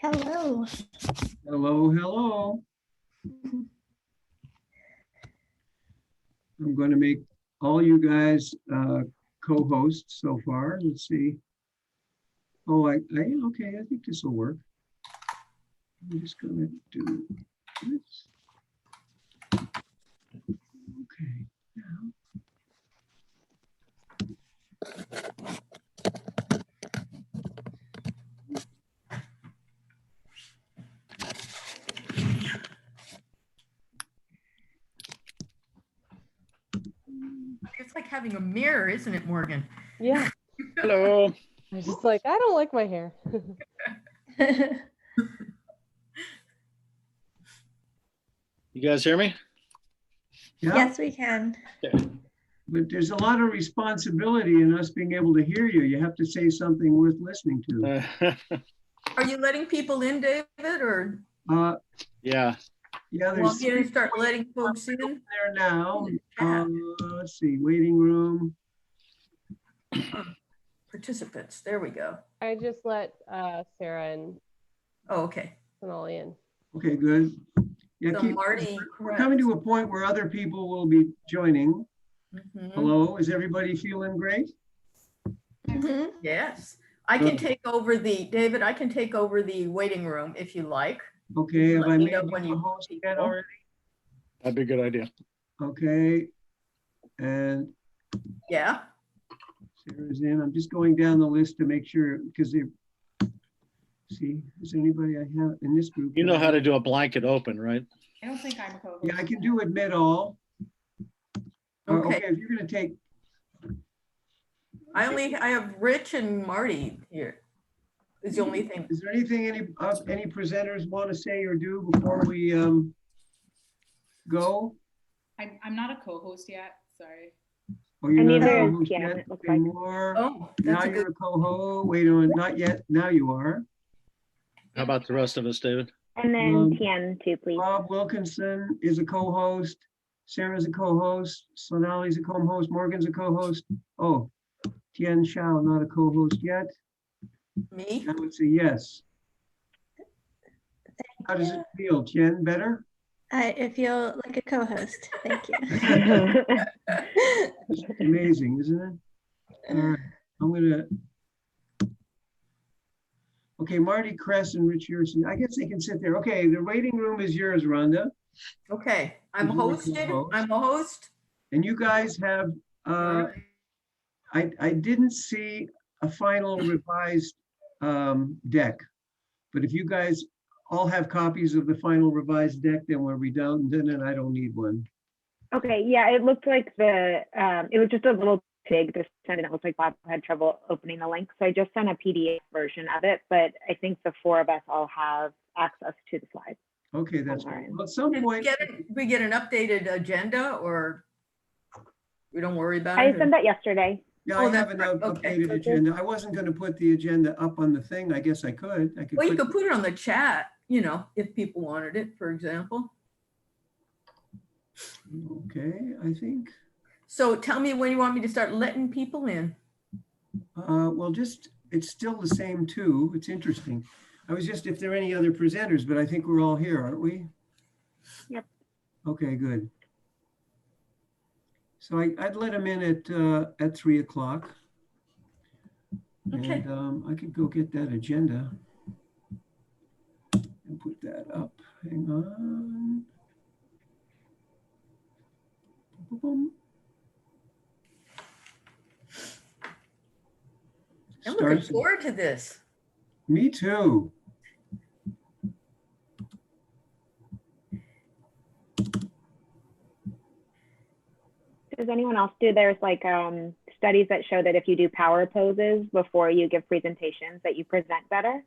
Hello. Hello, hello. I'm going to make all you guys co-hosts so far. Let's see. Oh, okay, I think this will work. I'm just going to do this. Okay, now. It's like having a mirror, isn't it, Morgan? Yeah. Hello. I was just like, I don't like my hair. You guys hear me? Yeah, Yes, we can. but there's a lot of responsibility in us being able to hear you. You have to say something worth listening to. Are you letting people in, David, or Yeah, Yeah. you want there's me to start letting folks in? there now. Chat. Let's see, waiting room. Participants, there we go. I just let Sarah and Oh, okay. Sonali in. Okay, good. Yeah, So Marty, we're coming to a point where other people will be joining. Mhm. Hello, is everybody feeling great? Mhm. Yes, I can take over David, I can take over the waiting room if you like. Okay, have Let I me made know you when a you host people. yet already? That'd be a good idea. Okay, and Yeah, Sarah's in. I'm just going down the list to make sure, because they, see, is anybody I have in this group? You know how to do a blanket open, right? I don't think I'm a co-host. Yeah, I can do admit all. Okay. Okay, if you're gonna take, I have Rich and Marty here. Is the only thing. is there anything any presenters want to say or do before we go? I'm not a co-host yet, sorry. Oh, you're And not a neither is co-host Jan, yet? it looks Okay, like. more. Oh, Now that's a you're good. a co-host. Wait a minute, not yet. Now you are. How about the rest of us, David? And then Um, Tian too, please. Bob Wilkinson is a co-host. Sarah's a co-host. Sonali's a co-host. Morgan's a co-host. Oh, Tian Shao, not a co-host yet. Me? I would say yes. How does it feel, Tian? Better? I feel like a co-host. Thank you. It's amazing, isn't it? All right, I'm gonna. Okay, Marty Kress and Rich Yerson. I guess they can sit there. Okay, the waiting room is yours, Rhonda. Okay, I'm Is you a hosted. co-host? I'm a host. And you guys have, I didn't see a final revised deck. But if you guys all have copies of the final revised deck, then we're redundant and I don't need one. Okay, yeah, it looked like it was just a little big to send, and it looked like Bob had trouble opening the link. So I just sent a PDF version of it, but I think the four of us all have access to the slides. Okay, that's All great. right. Well, at some Did point, we get an updated agenda, or we don't worry about I it? sent that yesterday. yeah, Oh, I have that's an right. Okay. updated agenda. I wasn't gonna put the agenda up on the thing. I guess I could. Well, you could put it on the chat, if people wanted it, for example. Okay, I think. So tell me when you want me to start letting people in. Well, it's still the same too. It's interesting. I was just, if there are any other presenters, but I think we're all here, aren't we? Yep. Okay, good. So I'd let them in at 3 o'clock. Okay. And I could go get that agenda and put that up. Hang on. Boom. I'm looking forward to this. Me too. Does anyone else do? There's like studies that show that if you do power poses before you give presentations, that you present better.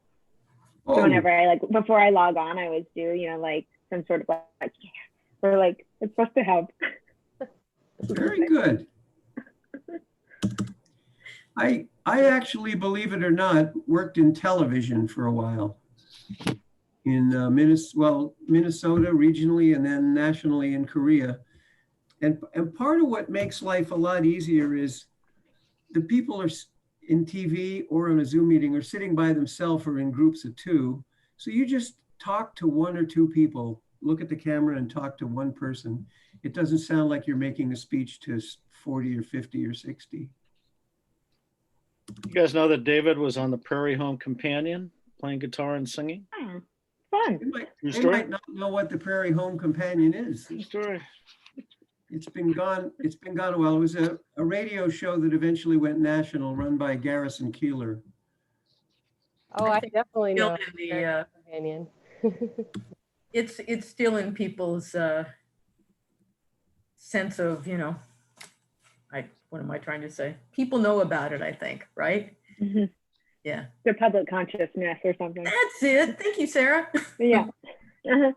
So whenever before I log on, I always do, like some sort of like, or like it's supposed to help. Very good. I actually, believe it or not, worked in television for a while in Minnesota regionally and then nationally in Korea. And part of what makes life a lot easier is the people are in TV or on a Zoom meeting are sitting by themselves or in groups of two. So you just talk to one or two people, look at the camera and talk to one person. It doesn't sound like you're making a speech to 40 or 50 or 60. You guys know that David was on the Prairie Home Companion playing guitar and singing? Oh, fun. True They story? might not know what the Prairie Home Companion is. True story. It's been gone a while. It was a radio show that eventually went national, run by Garrison Keillor. Oh, I definitely Still know. in the, American Companion. it's still in people's sense of, you know, what am I trying to say? People know about it, I think, right? Mhm. Yeah. The public consciousness or something. That's it. Thank you, Sarah. Yeah. Uh-huh.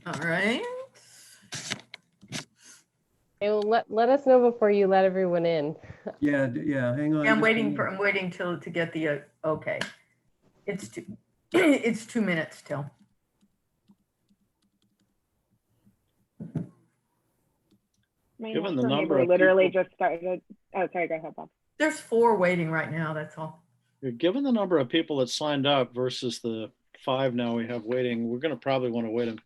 All right. Hey, well, let us know before you let everyone in. Yeah, hang on. Yeah, I'm just a waiting minute. to get the, okay. It's it's 2 minutes till. My Given the next-door number neighbor of literally people- just started. Oh, sorry, go ahead, Bob. There's 4 waiting right now, that's all. Given the number of people that signed up versus the 5 now we have waiting, we're going to probably want to wait a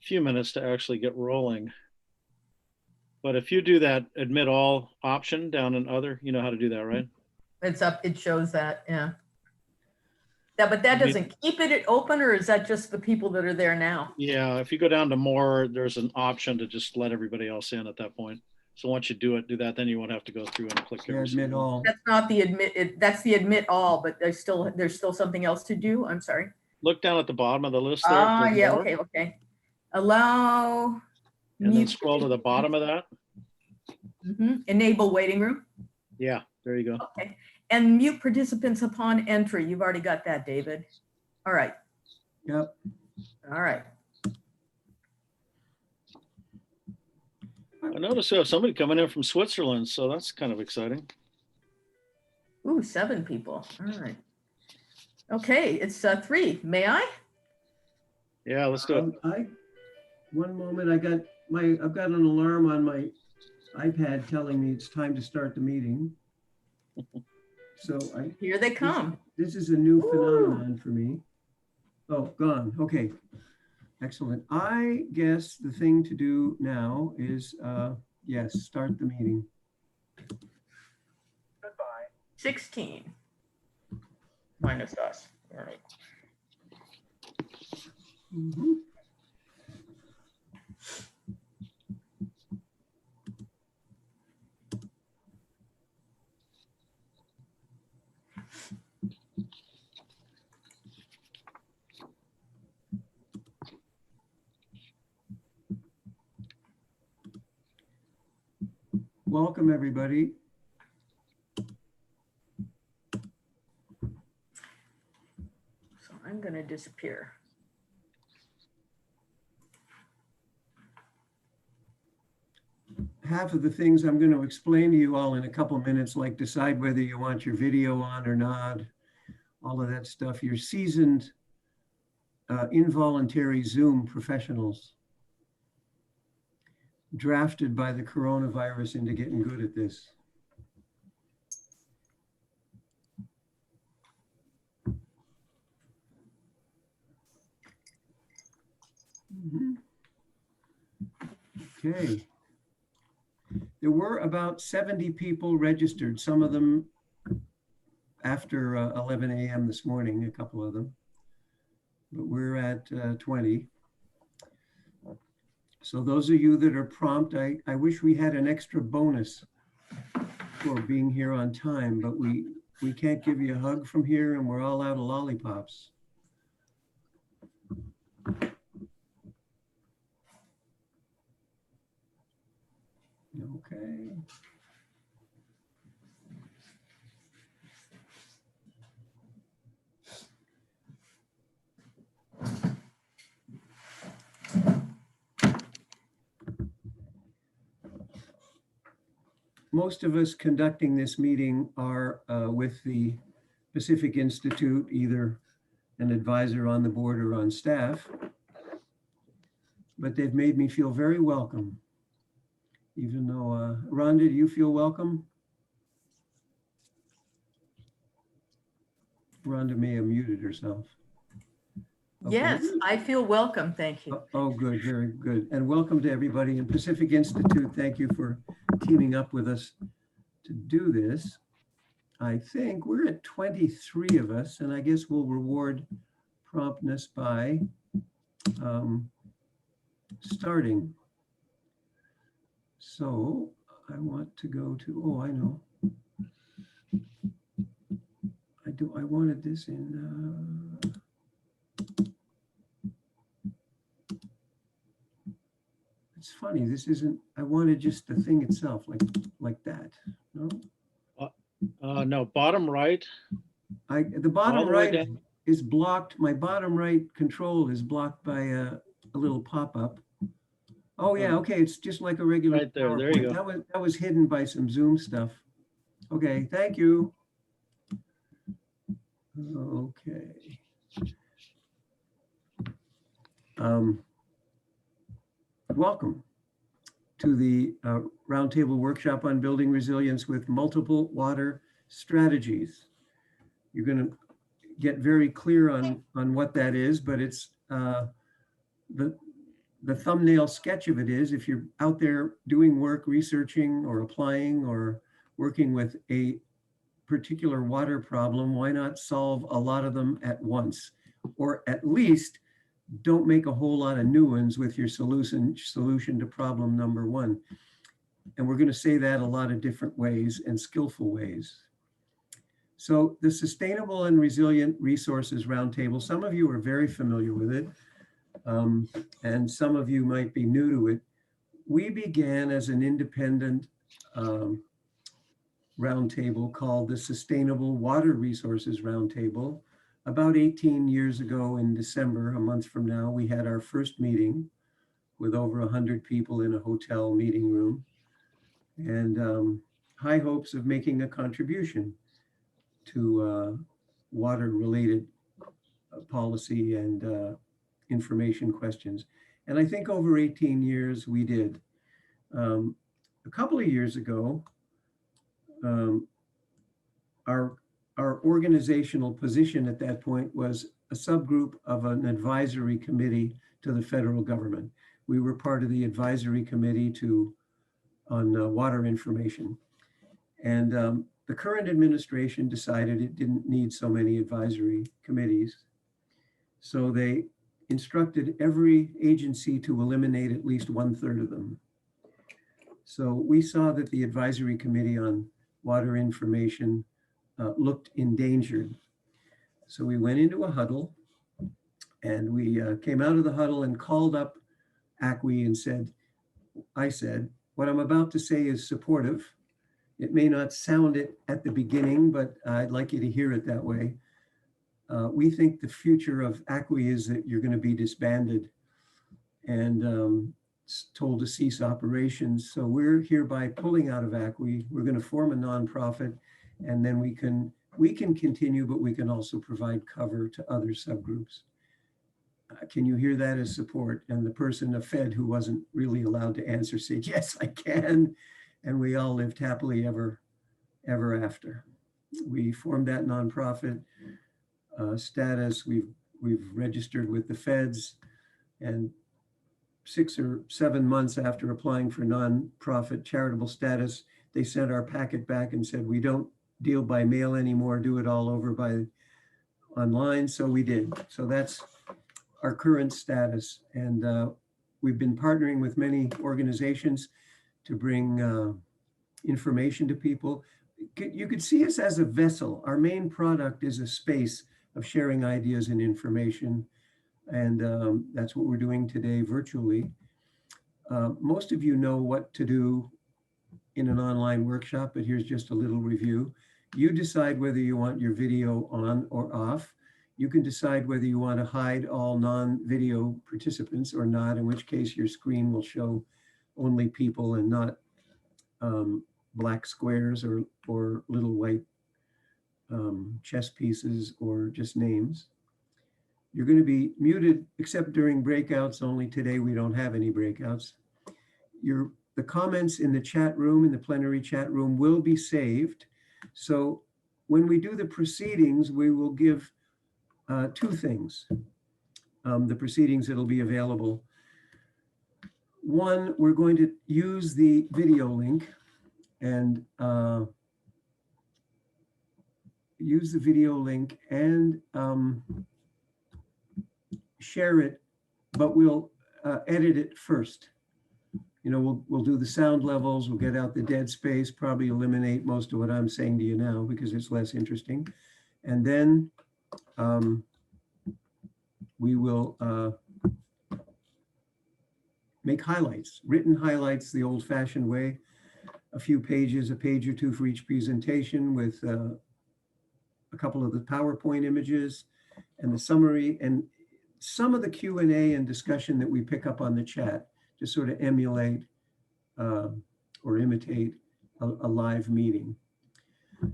few minutes to actually get rolling. But if you do that admit all option down in other, you know how to do that, right? It's up, it shows that, yeah. Yeah, but that I mean- doesn't keep it open, or is that just the people that are there now? Yeah, if you go down to more, there's an option to just let everybody else in at that point. So once you do that, then you won't have to go through and click Yeah, every admit single one. all. That's not the that's the admit all, but there's still something else to do. I'm sorry. Look down at the bottom of the list there. Ah, click yeah, more, okay. Allow. And then mute scroll to the bottom of that. Enable waiting room. Yeah, there you go. Okay. And mute participants upon entry. You've already got that, David. All right. Yep. All right. I noticed we have somebody coming in from Switzerland, so that's kind of exciting. Ooh, 7 people. All right. Okay, it's 3. May I? Yeah, let's do it. One moment, I've got an alarm on my iPad telling me it's time to start the meeting. So Here they come. this is a new Woo. phenomenon for me. Oh, gone. Okay. Excellent. I guess the thing to do now is, yes, start the meeting. 16. Minus us. All right. Mhm. Welcome, everybody. So I'm going to disappear. Half of the things I'm going to explain to you all in a couple minutes, like decide whether you want your video on or not, all of that stuff. You're seasoned, involuntary Zoom professionals, drafted by the coronavirus into getting good at this. Mhm. Okay. There were about 70 people registered, some of them after 11 a.m. this morning, a couple of them. But we're at 20. So those of you that are prompt, I wish we had an extra bonus for being here on time, but we can't give you a hug from here and we're all out of lollipops. Okay. Most of us conducting this meeting are with the Pacific Institute, either an advisor on the board or on staff. But they've made me feel very welcome. even though, Rhonda, do you feel welcome? Rhonda may have muted herself. Okay. Yes, I feel welcome. Thank you. Oh, good, very good. And welcome to everybody in Pacific Institute. Thank you for teaming up with us to do this. I think we're at 23 of us, and I guess we'll reward promptness by starting. So I want to go to, oh, I know. I wanted this in, it's funny, this isn't, I wanted just the thing itself, like that, no? No, bottom right. The all bottom the way right down. is blocked. My bottom right control is blocked by a little pop-up. Oh yeah, Oh. okay, it's just like a regular Right there, there you PowerPoint. That was hidden by some Zoom stuff. Okay, thank you. Okay. Welcome to the Roundtable Workshop on Building Resilience with Multiple Water Strategies. You're going to get very clear on what that is, but it's the thumbnail sketch of it is, if you're out there doing work, researching or applying or working with a particular water problem, why not solve a lot of them at once? Or at least don't make a whole lot of new ones with your solution to problem number one. And we're going to say that a lot of different ways and skillful ways. So the Sustainable and Resilient Resources Roundtable, some of you are very familiar with it, and some of you might be new to it. We began as an independent roundtable called the Sustainable Water Resources Roundtable. About 18 years ago in December, a month from now, we had our first meeting with over 100 people in a hotel meeting room, and high hopes of making a contribution to water-related policy and information questions. And I think over 18 years we did. A couple of years ago, our organizational position at that point was a subgroup of an advisory committee to the federal government. We were part of the advisory committee on water information. And the current administration decided it didn't need so many advisory committees. So they instructed every agency to eliminate at least 1/3 of them. So we saw that the advisory committee on water information looked endangered. So we went into a huddle, and we came out of the huddle and called up ACWI and I said, what I'm about to say is supportive. It may not sound it at the beginning, but I'd like you to hear it that way. We think the future of ACWI is that you're going to be disbanded and told to cease operations. So we're hereby pulling out of ACWI. We're going to form a nonprofit, and then we can continue, but we can also provide cover to other subgroups. Can you hear that as support? And the person, a Fed who wasn't really allowed to answer, said, yes, I can. And we all lived happily ever after. We formed that nonprofit status. We've registered with the feds, and 6 or 7 months after applying for nonprofit charitable status, they sent our packet back and said, we don't deal by mail anymore, do it all over by online. So we did. So that's our current status. And we've been partnering with many organizations to bring information to people. You could see us as a vessel. Our main product is a space of sharing ideas and information. And that's what we're doing today virtually. Most of you know what to do in an online workshop, but here's just a little review. You decide whether you want your video on or off. You can decide whether you want to hide all non-video participants or not, in which case your screen will show only people and not black squares or little white chess pieces or just names. You're going to be muted except during breakouts only. Today we don't have any breakouts. Your the comments in the chat room, in the plenary chat room, will be saved. So when we do the proceedings, we will give two things. The proceedings that'll be available. One, we're going to use the video link and share it, but we'll edit it first. You know, we'll do the sound levels, we'll get out the dead space, probably eliminate most of what I'm saying to you now because it's less interesting. And then we will make highlights, written highlights the old-fashioned way, a few pages, a page or two for each presentation with a couple of the PowerPoint images and the summary and some of the Q&A and discussion that we pick up on the chat to sort of emulate or imitate a live meeting.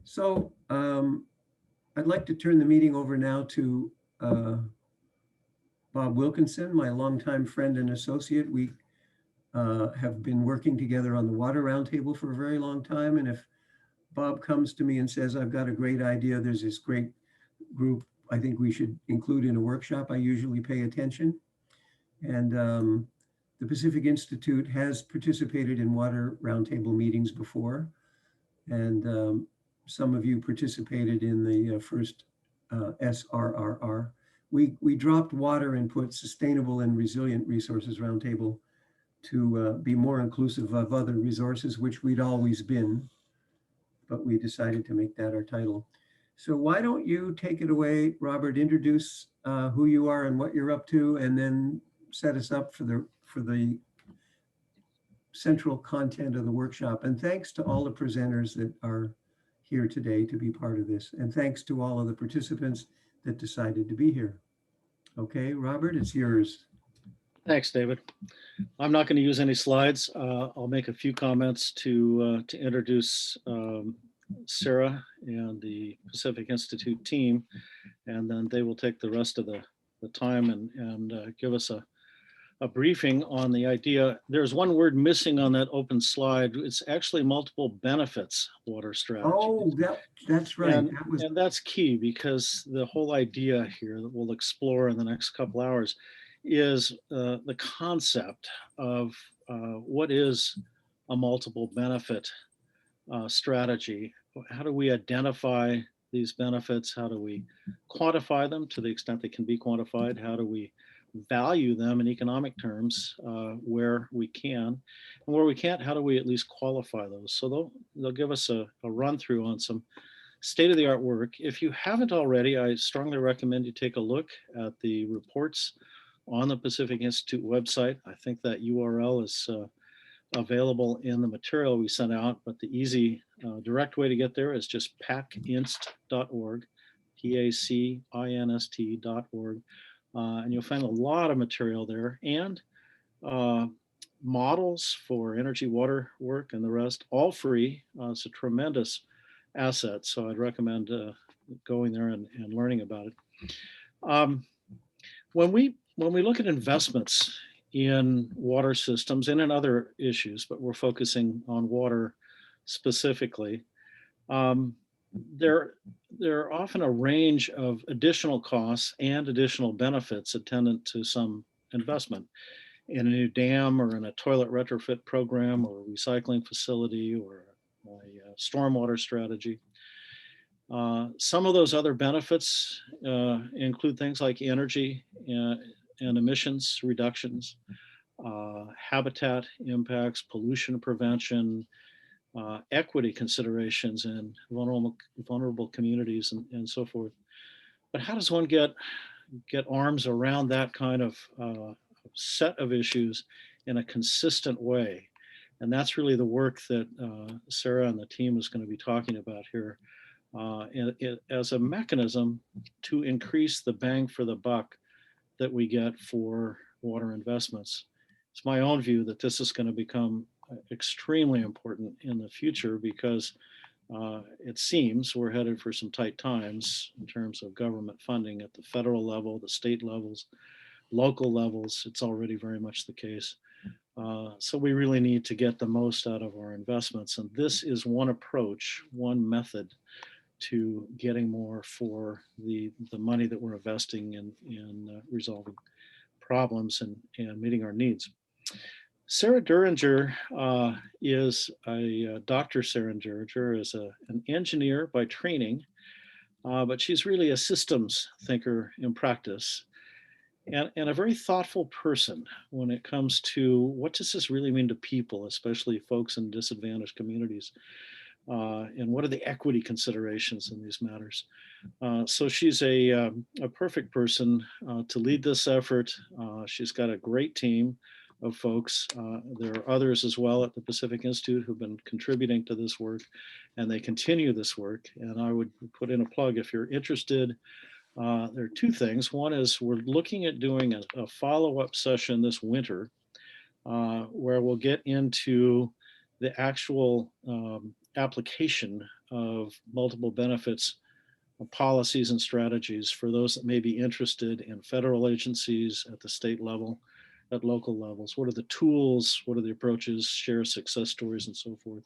So I'd like to turn the meeting over now to Bob Wilkinson, my longtime friend and associate. We have been working together on the Water Roundtable for a very long time. And if Bob comes to me and says, I've got a great idea, there's this great group I think we should include in a workshop, I usually pay attention. And the Pacific Institute has participated in Water Roundtable meetings before. And some of you participated in the first SRRR. We dropped water and put Sustainable and Resilient Resources Roundtable to be more inclusive of other resources, which we'd always been, but we decided to make that our title. So why don't you take it away, Robert, introduce who you are and what you're up to, and then set us up for the central content of the workshop. And thanks to all the presenters that are here today to be part of this. And thanks to all of the participants that decided to be here. Okay, Robert, it's yours. Thanks, David. I'm not going to use any slides. I'll make a few comments to introduce Sarah and the Pacific Institute team, and then they will take the rest of the time and give us a briefing on the idea. There's one word missing on that open slide. It's actually multiple benefits water strategy. Oh, that's right. And that's key, because the whole idea here that we'll explore in the next couple hours is the concept of what is a multiple benefit strategy. How do we identify these benefits? How do we quantify them to the extent they can be quantified? How do we value them in economic terms where we can? And where we can't, how do we at least qualify those? So they'll give us a run through on some state-of-the-art work. If you haven't already, I strongly recommend you take a look at the reports on the Pacific Institute website. I think that URL is available in the material we sent out, but the easy direct way to get there is just pacinst.org, PACINST.org. And you'll find a lot of material there, and models for energy, water work, and the rest, all free. It's a tremendous asset. So I'd recommend going there and learning about it. When we look at investments in water systems and in other issues, but we're focusing on water specifically, there are often a range of additional costs and additional benefits attendant to some investment in a new dam or in a toilet retrofit program or a recycling facility or a stormwater strategy. Some of those other benefits include things like energy and emissions reductions, habitat impacts, pollution prevention, equity considerations in vulnerable communities and so forth. But how does one get arms around that kind of set of issues in a consistent way? And that's really the work that Sarah and the team is going to be talking about here as a mechanism to increase the bang for the buck that we get for water investments. It's my own view that this is going to become extremely important in the future, because it seems we're headed for some tight times in terms of government funding at the federal level, the state levels, local levels. It's already very much the case. So we really need to get the most out of our investments. And this is one approach, one method to getting more for the money that we're investing in resolving problems and meeting our needs. Sarah Duringer Dr. Sarah Duringer is an engineer by training, but she's really a systems thinker in practice. And a very thoughtful person when it comes to what does this really mean to people, especially folks in disadvantaged communities, and what are the equity considerations in these matters. So she's a perfect person to lead this effort. She's got a great team of folks. There are others as well at the Pacific Institute who've been contributing to this work, and they continue this work. And I would put in a plug if you're interested. There are two things. One is we're looking at doing a follow-up session this winter where we'll get into the actual application of multiple benefits policies and strategies for those that may be interested in federal agencies at the state level, at local levels. What are the tools? What are the approaches? Share success stories and so forth.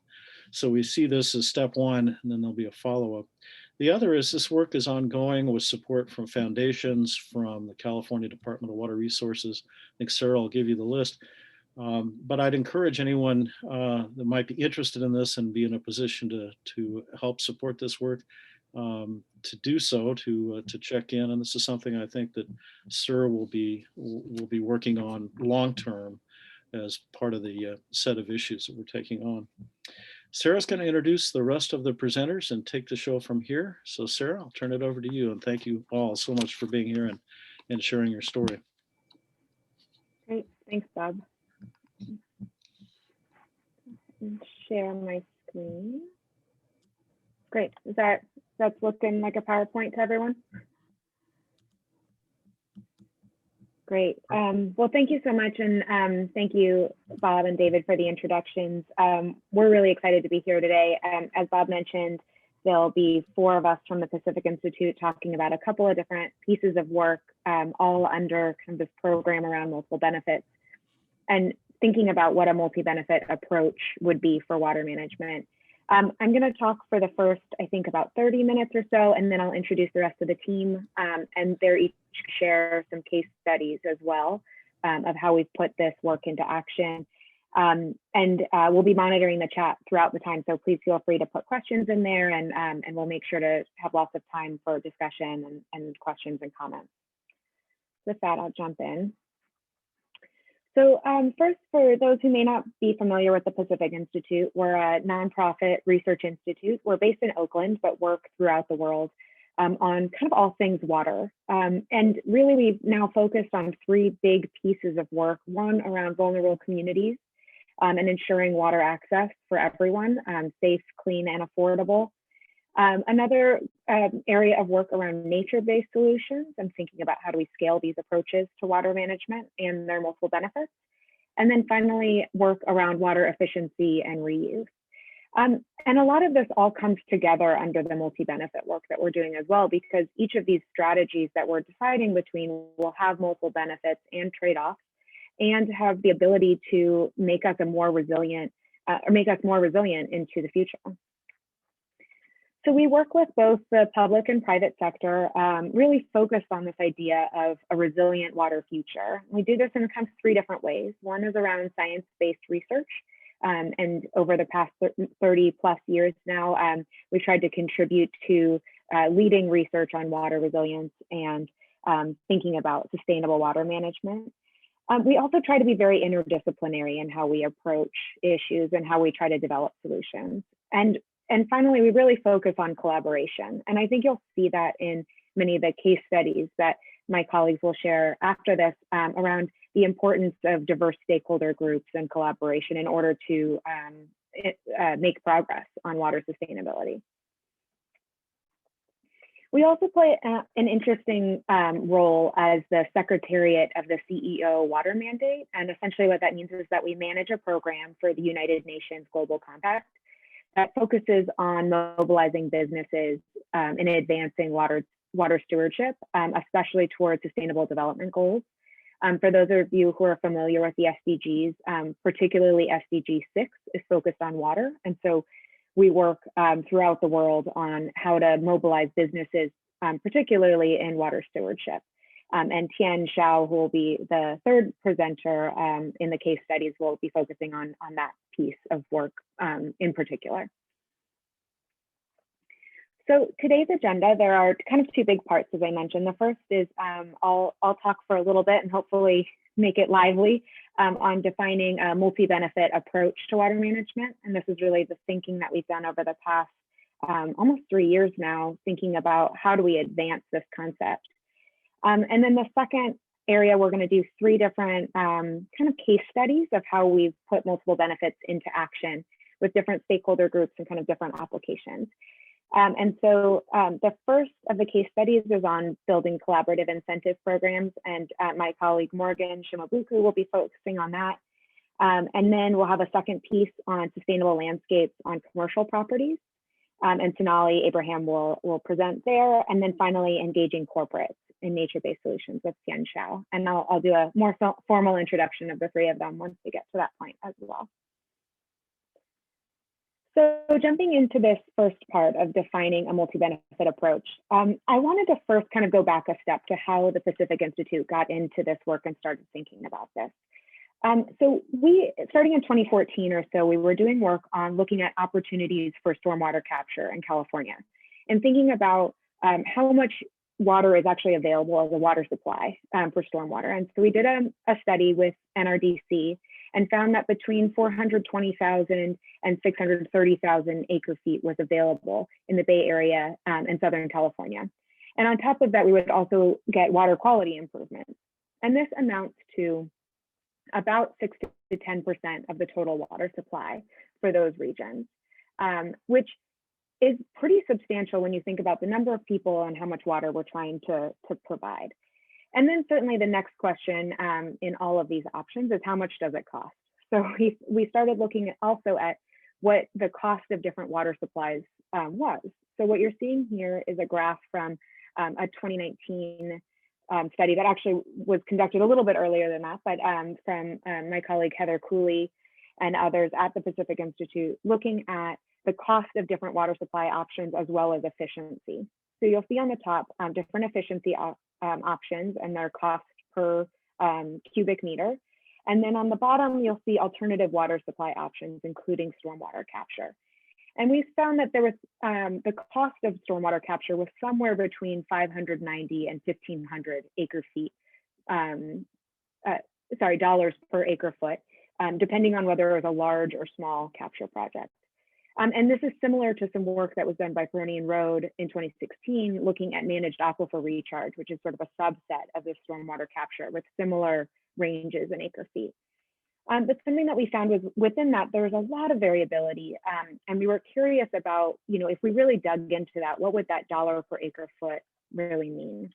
So we see this as step one, and then there'll be a follow-up. The other is this work is ongoing with support from foundations, from the California Department of Water Resources. I think Sarah will give you the list. But I'd encourage anyone that might be interested in this and be in a position to help support this work to do so, to check in. And this is something I think that Sarah will be working on long-term as part of the set of issues that we're taking on. Sarah's going to introduce the rest of the presenters and take the show from here. So Sarah, I'll turn it over to you, and thank you all so much for being here and sharing your story. Great, thanks, Bob. Share my screen. Great, that's looking like a PowerPoint to everyone? Great. Well, thank you so much. And thank you, Bob and David, for the introductions. We're really excited to be here today. As Bob mentioned, there'll be 4 of us from the Pacific Institute talking about a couple of different pieces of work, all under kind of this program around multiple benefits, and thinking about what a multi-benefit approach would be for water management. I'm going to talk for the first, I think, about 30 minutes or so, and then I'll introduce the rest of the team, and they're each share some case studies as well of how we've put this work into action. And we'll be monitoring the chat throughout the time, so please feel free to put questions in there, and we'll make sure to have lots of time for discussion and questions and comments. With that, I'll jump in. So first, for those who may not be familiar with the Pacific Institute, we're a nonprofit research institute. We're based in Oakland, but work throughout the world on kind of all things water. And really, we've now focused on 3 big pieces of work, one around vulnerable communities and ensuring water access for everyone, safe, clean, and affordable. Another area of work around nature-based solutions and thinking about how do we scale these approaches to water management and their multiple benefits. And then finally, work around water efficiency and reuse. And a lot of this all comes together under the multi-benefit work that we're doing as well, because each of these strategies that we're deciding between will have multiple benefits and trade-offs, and have the ability to make us more resilient into the future. So we work with both the public and private sector, really focused on this idea of a resilient water future. We do this in kind of 3 different ways. One is around science-based research. And over the past 30 plus years now, we've tried to contribute to leading research on water resilience and thinking about sustainable water management. We also try to be very interdisciplinary in how we approach issues and how we try to develop solutions. And finally, we really focus on collaboration. And I think you'll see that in many of the case studies that my colleagues will share after this around the importance of diverse stakeholder groups and collaboration in order to make progress on water sustainability. We also play an interesting role as the secretariat of the CEO Water Mandate. And essentially what that means is that we manage a program for the United Nations Global Compact that focuses on mobilizing businesses in advancing water stewardship, especially towards sustainable development goals. For those of you who are familiar with the SDGs, particularly SDG 6 is focused on water. And so we work throughout the world on how to mobilize businesses, particularly in water stewardship. And Tian Xiao, who will be the third presenter in the case studies, will be focusing on that piece of work in particular. So today's agenda, there are kind of two big parts, as I mentioned. The first is I'll talk for a little bit and hopefully make it lively on defining a multi-benefit approach to water management. And this is really the thinking that we've done over the past almost 3 years now, thinking about how do we advance this concept. And then the second area, we're going to do 3 different kind of case studies of how we've put multiple benefits into action with different stakeholder groups and kind of different applications. And so the first of the case studies is on building collaborative incentive programs, and my colleague Morgan Shimabuku will be focusing on that. And then we'll have a second piece on sustainable landscapes on commercial properties. And Sonali Abraham will present there. And then finally, engaging corporates in nature-based solutions with Tian Xiao. And I'll do a more formal introduction of the 3 of them once we get to that point as well. So jumping into this first part of defining a multi-benefit approach, I wanted to first kind of go back a step to how the Pacific Institute got into this work and started thinking about this. So starting in 2014 or so, we were doing work on looking at opportunities for stormwater capture in California and thinking about how much water is actually available as a water supply for stormwater. And so we did a study with NRDC and found that between 420,000 and 630,000 acre feet was available in the Bay Area and Southern California. And on top of that, we would also get water quality improvements. And this amounts to about 6 to 10% of the total water supply for those regions, which is pretty substantial when you think about the number of people and how much water we're trying to provide. And then certainly the next question in all of these options is how much does it cost? So we started looking also at what the cost of different water supplies was. So what you're seeing here is a graph from a 2019 study that actually was conducted a little bit earlier than that, but from my colleague Heather Cooley and others at the Pacific Institute, looking at the cost of different water supply options as well as efficiency. So you'll see on the top different efficiency options and their cost per cubic meter. And then on the bottom, you'll see alternative water supply options, including stormwater capture. And we found that there was the cost of stormwater capture was somewhere between 590 and 1,500 acre feet, dollars per acre foot, depending on whether it was a large or small capture project. And this is similar to some work that was done by Peroni and Road in 2016, looking at managed aquifer recharge, which is sort of a subset of this stormwater capture with similar ranges in acre feet. But something that we found was within that, there was a lot of variability. And we were curious about, if we really dug into that, what would that dollar per acre foot really mean?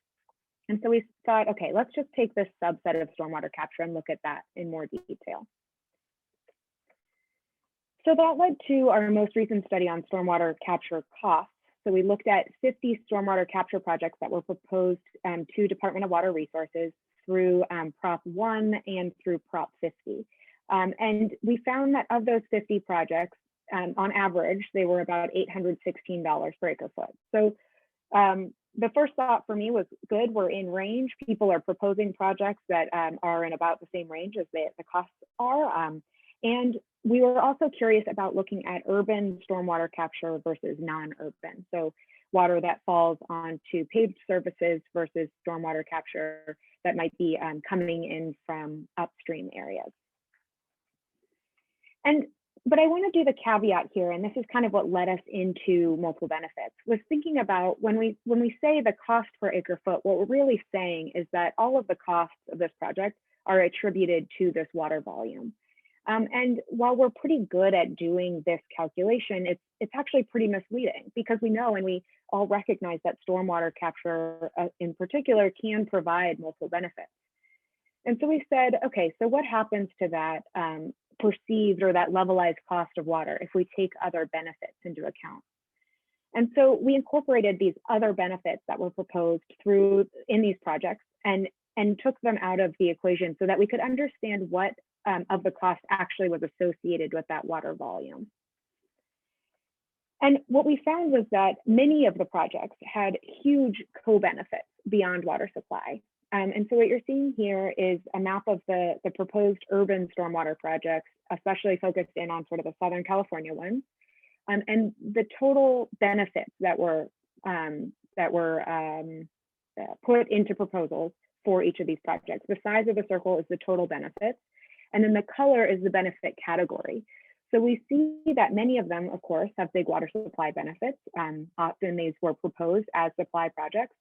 And so we thought, okay, let's just take this subset of stormwater capture and look at that in more detail. So that led to our most recent study on stormwater capture costs. So we looked at 50 stormwater capture projects that were proposed to Department of Water Resources through Prop 1 and through Prop 50. And we found that of those 50 projects, on average, they were about $816 per acre foot. So the first thought for me was good, we're in range. People are proposing projects that are in about the same range as the costs are. And we were also curious about looking at urban stormwater capture versus non-urban. So water that falls onto paved surfaces versus stormwater capture that might be coming in from upstream areas. But I want to do the caveat here, and this is kind of what led us into multiple benefits, was thinking about when we say the cost per acre foot, what we're really saying is that all of the costs of this project are attributed to this water volume. And while we're pretty good at doing this calculation, it's actually pretty misleading because we know and we all recognize that stormwater capture in particular can provide multiple benefits. And so we said, okay, so what happens to that perceived or that levelized cost of water if we take other benefits into account? And so we incorporated these other benefits that were proposed in these projects. And and took them out of the equation so that we could understand what of the cost actually was associated with that water volume. And what we found was that many of the projects had huge co-benefits beyond water supply. And so what you're seeing here is a map of the proposed urban stormwater projects, especially focused in on sort of the Southern California ones, and the total benefits that were put into proposals for each of these projects. The size of the circle is the total benefits, and then the color is the benefit category. So we see that many of them, of course, have big water supply benefits. Often these were proposed as supply projects,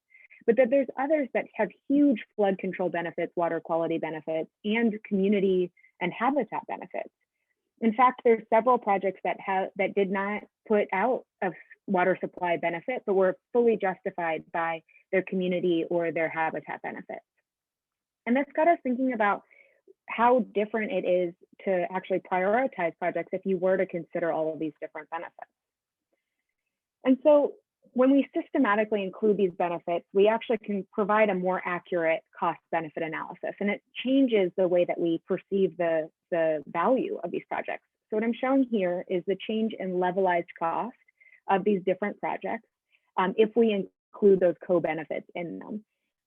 but that there's others that have huge flood control benefits, water quality benefits, and community and habitat benefits. In fact, there's several projects that did not put out a water supply benefit, but were fully justified by their community or their habitat benefits. And that's got us thinking about how different it is to actually prioritize projects if you were to consider all of these different benefits. And so when we systematically include these benefits, we actually can provide a more accurate cost benefit analysis, and it changes the way that we perceive the value of these projects. So what I'm showing here is the change in levelized cost of these different projects if we include those co-benefits in them.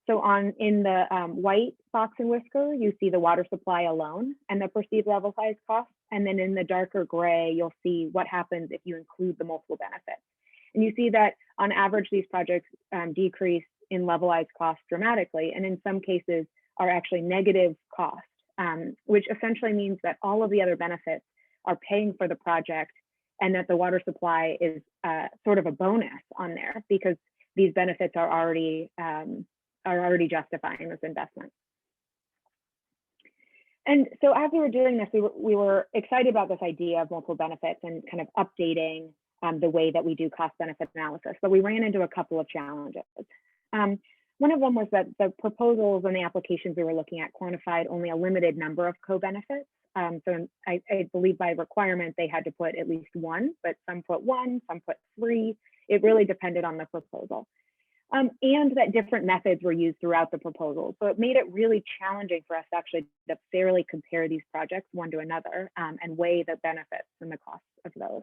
So in the white box and whisker, you see the water supply alone and the perceived levelized cost. And then in the darker gray, you'll see what happens if you include the multiple benefits. And you see that on average, these projects decrease in levelized cost dramatically, and in some cases are actually negative cost, which essentially means that all of the other benefits are paying for the project, and that the water supply is sort of a bonus on there because these benefits are already justifying this investment. And so as we were doing this, we were excited about this idea of multiple benefits and kind of updating the way that we do cost benefit analysis, but we ran into a couple of challenges. One of them was that the proposals and the applications we were looking at quantified only a limited number of co-benefits. So I believe by requirement, they had to put at least one, but some put one, some put three. It really depended on the proposal. And that different methods were used throughout the proposal. So it made it really challenging for us actually to fairly compare these projects one to another and weigh the benefits and the costs of those.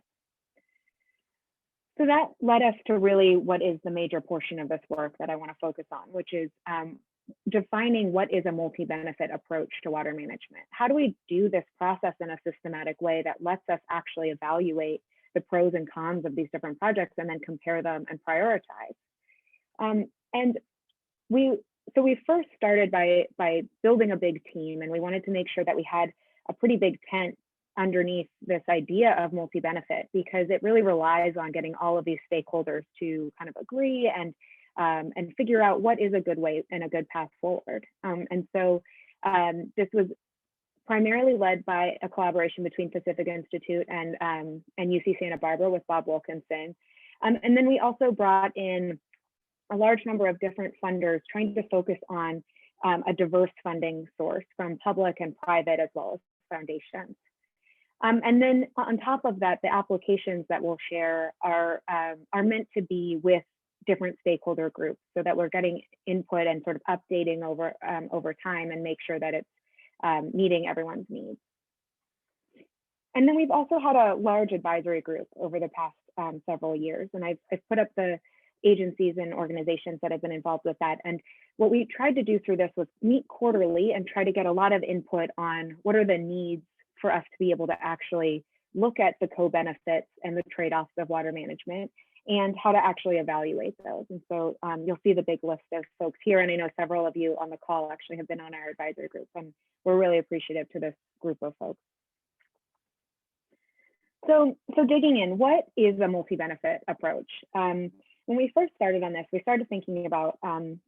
So that led us to really what is the major portion of this work that I want to focus on, which is defining what is a multi-benefit approach to water management. How do we do this process in a systematic way that lets us actually evaluate the pros and cons of these different projects and then compare them and prioritize? And we first started by building a big team, and we wanted to make sure that we had a pretty big tent underneath this idea of multi-benefit, because it really relies on getting all of these stakeholders to kind of agree and figure out what is a good way and a good path forward. And so this was primarily led by a collaboration between Pacific Institute and UC Santa Barbara with Bob Wilkinson. And then we also brought in a large number of different funders trying to focus on a diverse funding source from public and private as well as foundations. And then on top of that, the applications that we'll share are meant to be with different stakeholder groups so that we're getting input and sort of updating over time and make sure that it's meeting everyone's needs. And then we've also had a large advisory group over the past several years, and I've put up the agencies and organizations that have been involved with that. And what we tried to do through this was meet quarterly and try to get a lot of input on what are the needs for us to be able to actually look at the co-benefits and the trade-offs of water management and how to actually evaluate those. And so you'll see the big list of folks here, and I know several of you on the call actually have been on our advisory group, and we're really appreciative to this group of folks. So digging in, what is a multi-benefit approach? When we first started on this, we started thinking about,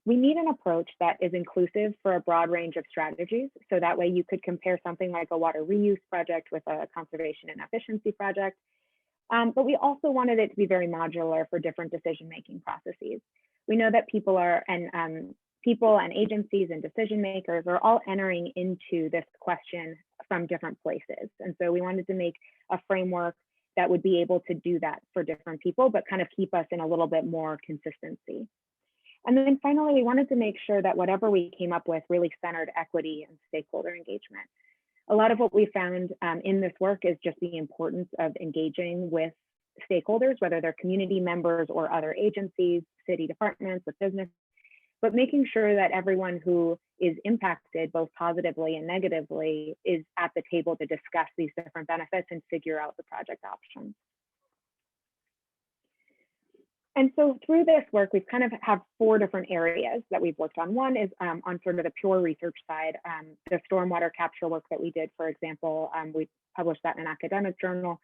we need an approach that is inclusive for a broad range of strategies. So that way you could compare something like a water reuse project with a conservation and efficiency project. But we also wanted it to be very modular for different decision-making processes. We know that people and agencies and decision makers are all entering into this question from different places. And so we wanted to make a framework that would be able to do that for different people, but kind of keep us in a little bit more consistency. And then finally, we wanted to make sure that whatever we came up with really centered equity and stakeholder engagement. A lot of what we found in this work is just the importance of engaging with stakeholders, whether they're community members or other agencies, city departments, with business, but making sure that everyone who is impacted both positively and negatively is at the table to discuss these different benefits and figure out the project options. And so through this work, we've kind of have 4 different areas that we've worked on. One is on sort of the pure research side, the stormwater capture work that we did, for example, we published that in an academic journal.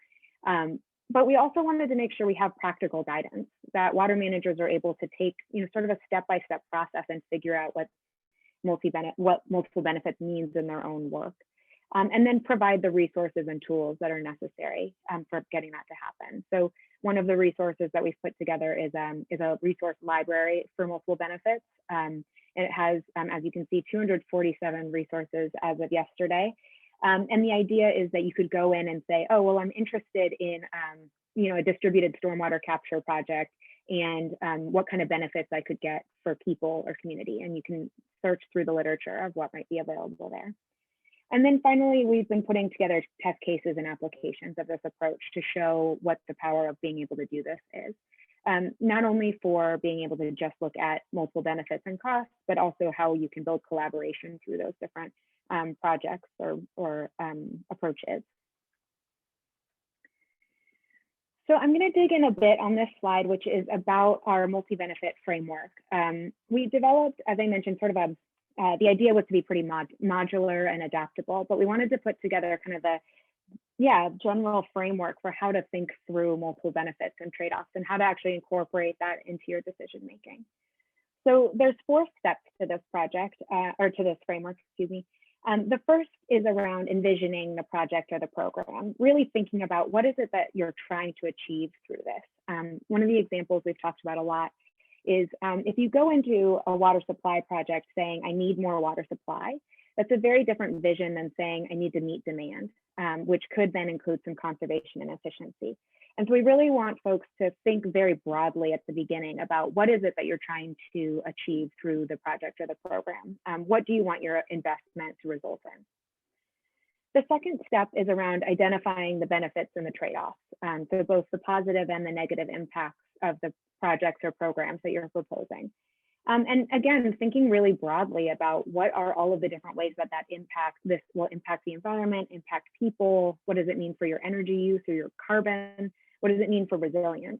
But we also wanted to make sure we have practical guidance, that water managers are able to take, sort of a step-by-step process and figure out what multiple benefits means in their own work. And then provide the resources and tools that are necessary for getting that to happen. So one of the resources that we've put together is a resource library for multiple benefits. And it has, as you can see, 247 resources as of yesterday. And the idea is that you could go in and say, oh, well, I'm interested in a distributed stormwater capture project and what kind of benefits I could get for people or community. And you can search through the literature of what might be available there. And then finally, we've been putting together test cases and applications of this approach to show what the power of being able to do this is. Not only for being able to just look at multiple benefits and costs, but also how you can build collaboration through those different projects or approaches. So I'm going to dig in a bit on this slide, which is about our multi-benefit framework. We developed, as I mentioned, sort of the idea was to be pretty modular and adaptable, but we wanted to put together kind of a general framework for how to think through multiple benefits and trade-offs and how to actually incorporate that into your decision making. So there's 4 steps to this project, or to this framework, excuse me. The first is around envisioning the project or the program, really thinking about what is it that you're trying to achieve through this. One of the examples we've talked about a lot is if you go into a water supply project saying, I need more water supply, that's a very different vision than saying I need to meet demand, which could then include some conservation and efficiency. And so we really want folks to think very broadly at the beginning about what is it that you're trying to achieve through the project or the program? What do you want your investment to result in? The second step is around identifying the benefits and the trade-offs. So both the positive and the negative impacts of the projects or programs that you're proposing. And again, thinking really broadly about what are all of the different ways that this will impact the environment, impact people, what does it mean for your energy use or your carbon, what does it mean for resilience?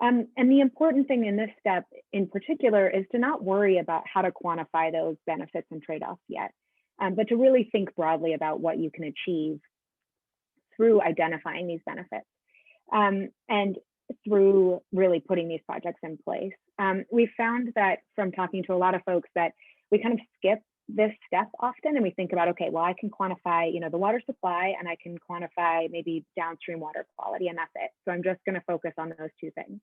And the important thing in this step in particular is to not worry about how to quantify those benefits and trade-offs yet, but to really think broadly about what you can achieve through identifying these benefits. And through really putting these projects in place. We found that from talking to a lot of folks that we kind of skip this step often and we think about, okay, well, I can quantify, the water supply and I can quantify maybe downstream water quality and that's it. So I'm just going to focus on those 2 things.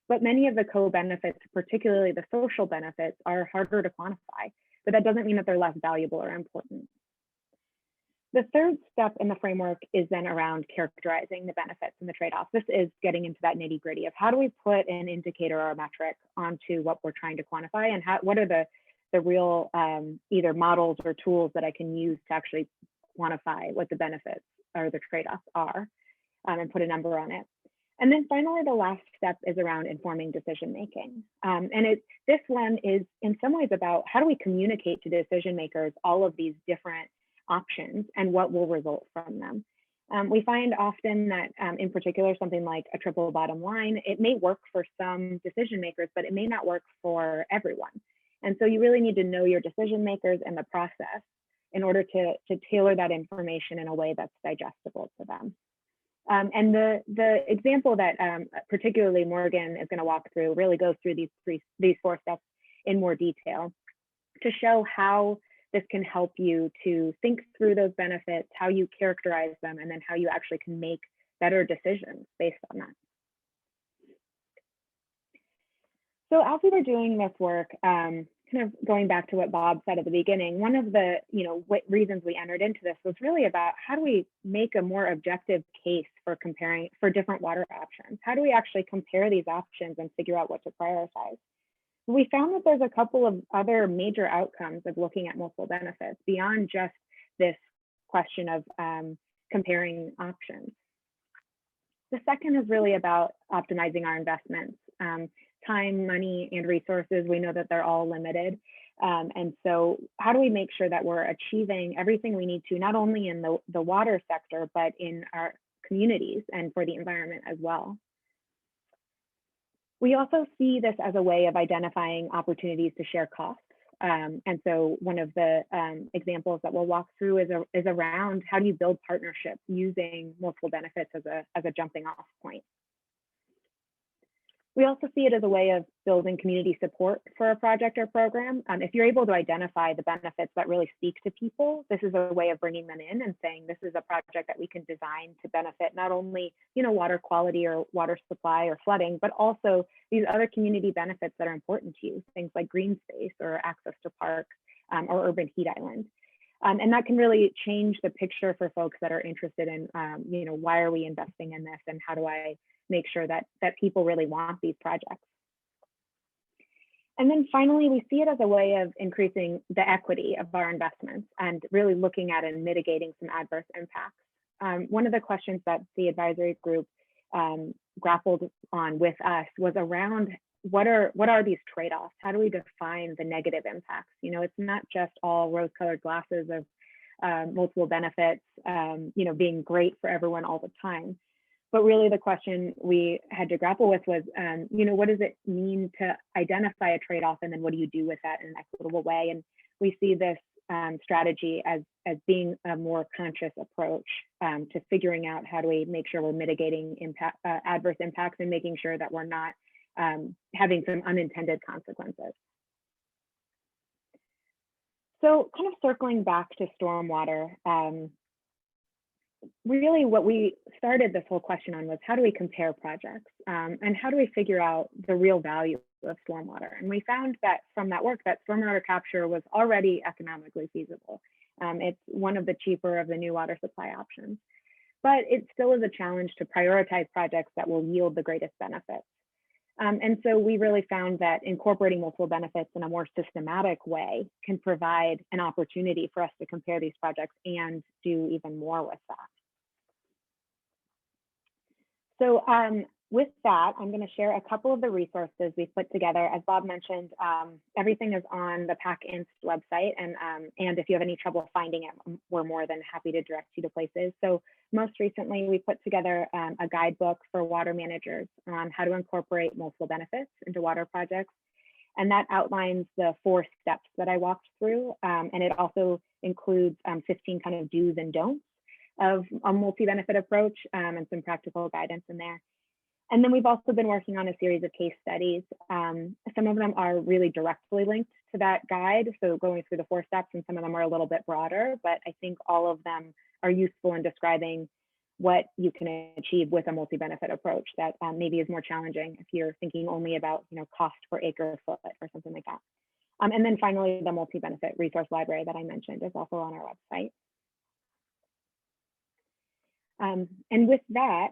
But many of the co-benefits, particularly the social benefits, are harder to quantify, but that doesn't mean that they're less valuable or important. The third step in the framework is then around characterizing the benefits and the trade-offs. This is getting into that nitty-gritty of how do we put an indicator or a metric onto what we're trying to quantify and what are the real either models or tools that I can use to actually quantify what the benefits or the trade-offs are and put a number on it. And then finally, the last step is around informing decision making. This one is in some ways about how do we communicate to decision makers all of these different options and what will result from them. We find often that in particular, something like a triple bottom line, it may work for some decision makers, but it may not work for everyone. And so you really need to know your decision makers and the process in order to tailor that information in a way that's digestible to them. And the example that particularly Morgan is going to walk through really goes through these 4 steps in more detail to show how this can help you to think through those benefits, how you characterize them, and then how you actually can make better decisions based on that. So as we were doing this work, kind of going back to what Bob said at the beginning, one of the reasons we entered into this was really about how do we make a more objective case for comparing for different water options? How do we actually compare these options and figure out what to prioritize? We found that there's a couple of other major outcomes of looking at multiple benefits beyond just this question of comparing options. The second is really about optimizing our investments. Time, money, and resources, we know that they're all limited. And so how do we make sure that we're achieving everything we need to, not only in the water sector, but in our communities and for the environment as well? We also see this as a way of identifying opportunities to share costs. And so one of the examples that we'll walk through is around how do you build partnerships using multiple benefits as a jumping off point. We also see it as a way of building community support for a project or program. If you're able to identify the benefits that really speak to people, this is a way of bringing them in and saying, this is a project that we can design to benefit not only, water quality or water supply or flooding, but also these other community benefits that are important to you, things like green space or access to parks or urban heat islands. And that can really change the picture for folks that are interested in, why are we investing in this and how do I make sure that people really want these projects. And then finally, we see it as a way of increasing the equity of our investments and really looking at and mitigating some adverse impacts. One of the questions that the advisory group grappled on with us was around what are these trade-offs? How do we define the negative impacts? It's not just all rose-colored glasses of multiple benefits, being great for everyone all the time. But really the question we had to grapple with was, what does it mean to identify a trade-off, and then what do you do with that in an equitable way? And we see this strategy as being a more conscious approach to figuring out how do we make sure we're mitigating adverse impacts and making sure that we're not having some unintended consequences. So kind of circling back to stormwater, really what we started this whole question on was how do we compare projects and how do we figure out the real value of stormwater? And we found that from that work that stormwater capture was already economically feasible. It's one of the cheaper of the new water supply options, but it still is a challenge to prioritize projects that will yield the greatest benefits. And so we really found that incorporating multiple benefits in a more systematic way can provide an opportunity for us to compare these projects and do even more with that. So with that, I'm going to share a couple of the resources we've put together. As Bob mentioned, everything is on the PAC-INST website, and if you have any trouble finding it, we're more than happy to direct you to places. So most recently, we put together a guidebook for water managers on how to incorporate multiple benefits into water projects. And that outlines the 4 steps that I walked through. And it also includes 15 kind of do's and don'ts of a multi-benefit approach and some practical guidance in there. And then we've also been working on a series of case studies. Some of them are really directly linked to that guide, so going through the 4 steps, and some of them are a little bit broader, but I think all of them are useful in describing what you can achieve with a multi-benefit approach that maybe is more challenging if you're thinking only about cost per acre foot or something like that. And then finally, the multi-benefit resource library that I mentioned is also on our website. And with that,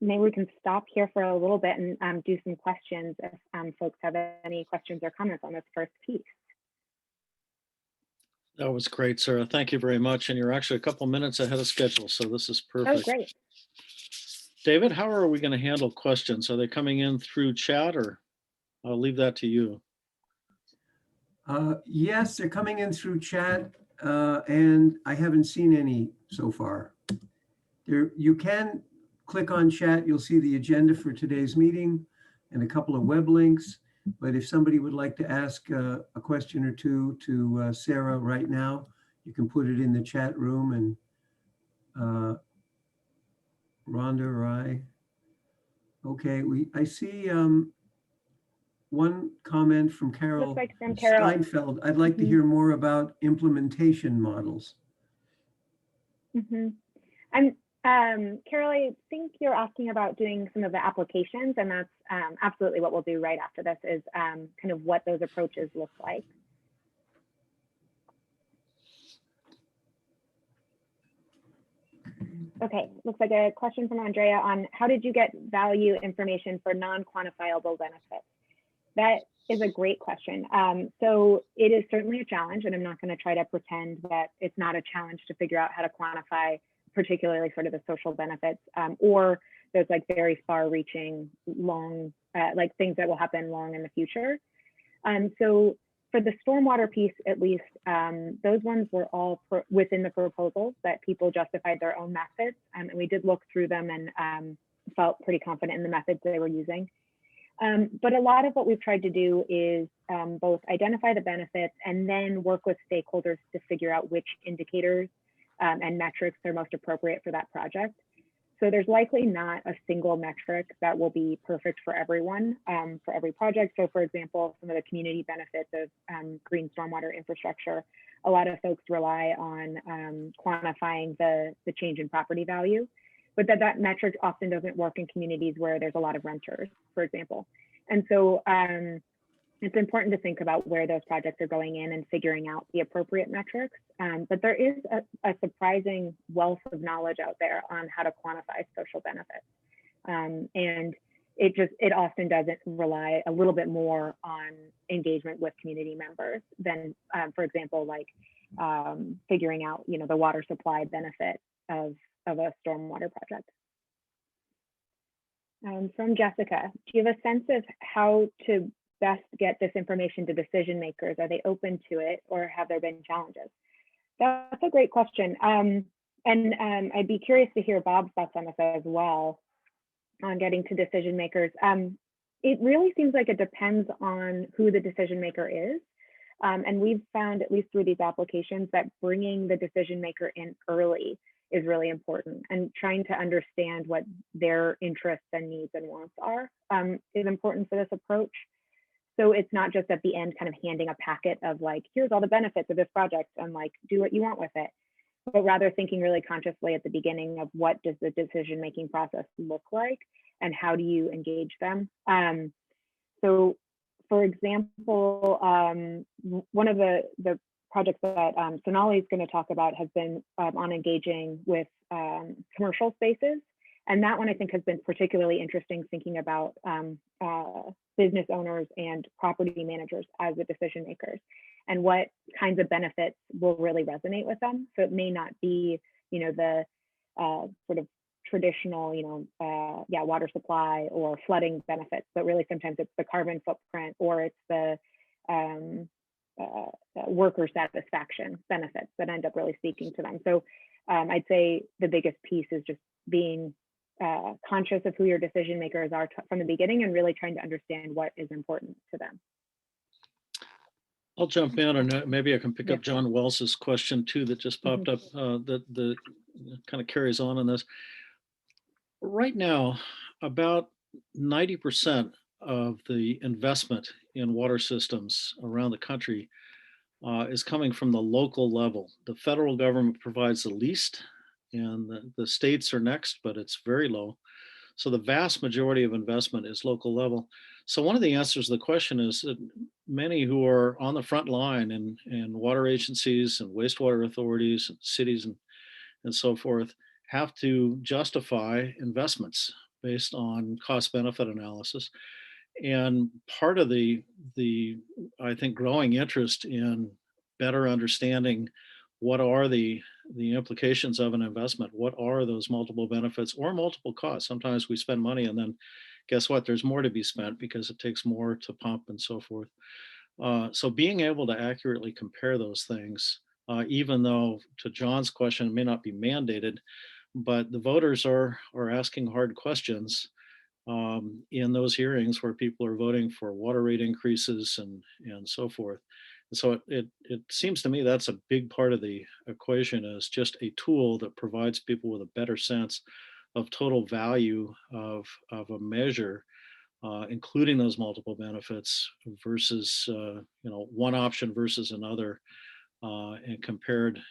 maybe we can stop here for a little bit and do some questions if folks have any questions or comments on this first piece. That was great, Sarah. Thank you very much. And you're actually a couple minutes ahead of schedule, so this is perfect. Oh, great. David, how are we going to handle questions? Are they coming in through chat, or I'll leave that to you? Yes, they're coming in through chat, and I haven't seen any so far. You can click on chat, you'll see the agenda for today's meeting and a couple of web links. But if somebody would like to ask a question or two to Sarah right now, you can put it in the chat room. And Rhonda or I. Okay, I see one comment from Carol Looks like from Carol. Steinfeld. I'd like to hear more about implementation models. Carol, I think you're asking about doing some of the applications, and that's absolutely what we'll do right after this is kind of what those approaches look like. Okay, looks like a question from Andrea on how did you get value information for non-quantifiable benefits? That is a great question. So it is certainly a challenge, and I'm not going to try to pretend that it's not a challenge to figure out how to quantify, particularly sort of the social benefits or those like very far-reaching, long, like things that will happen long in the future. So for the stormwater piece, at least, those ones were all within the proposals that people justified their own methods, and we did look through them and felt pretty confident in the methods they were using. But a lot of what we've tried to do is both identify the benefits and then work with stakeholders to figure out which indicators and metrics are most appropriate for that project. So there's likely not a single metric that will be perfect for everyone, for every project. So for example, some of the community benefits of green stormwater infrastructure, a lot of folks rely on quantifying the change in property value, but that metric often doesn't work in communities where there's a lot of renters, for example. And so it's important to think about where those projects are going in and figuring out the appropriate metrics. But there is a surprising wealth of knowledge out there on how to quantify social benefits. And it often doesn't rely a little bit more on engagement with community members than, for example, like figuring out, the water supply benefit of a stormwater project. From Jessica, do you have a sense of how to best get this information to decision makers? Are they open to it, or have there been challenges? That's a great question. And I'd be curious to hear Bob's thoughts on this as well, on getting to decision makers. It really seems like it depends on who the decision maker is. And we've found, at least through these applications, that bringing the decision maker in early is really important, and trying to understand what their interests and needs and wants are is important for this approach. So it's not just at the end kind of handing a packet of like, here's all the benefits of this project and like, do what you want with it, but rather thinking really consciously at the beginning of what does the decision-making process look like and how do you engage them. So for example, one of the projects that Sonali is going to talk about has been on engaging with commercial spaces. And that one I think has been particularly interesting, thinking about business owners and property managers as the decision makers and what kinds of benefits will really resonate with them. So it may not be, the sort of traditional, water supply or flooding benefits, but really sometimes it's the carbon footprint or it's the worker satisfaction benefits that end up really speaking to them. So I'd say the biggest piece is just being conscious of who your decision makers are from the beginning and really trying to understand what is important to them. I'll jump in, and maybe I can pick up John Wells's question too that just popped up that kind of carries on this. Right now, about 90% of the investment in water systems around the country is coming from the local level. The federal government provides the least, and the states are next, but it's very low. So the vast majority of investment is local level. So one of the answers to the question is that many who are on the front line in water agencies and wastewater authorities and cities and so forth have to justify investments based on cost benefit analysis. And part of the I think growing interest in better understanding what are the implications of an investment, what are those multiple benefits or multiple costs. Sometimes we spend money and then guess what, there's more to be spent because it takes more to pump and so forth. So being able to accurately compare those things, even though to John's question, it may not be mandated, but the voters are asking hard questions in those hearings where people are voting for water rate increases and so forth. And so it seems to me that's a big part of the equation, is just a tool that provides people with a better sense of total value of a measure, including those multiple benefits versus one option versus another, and compared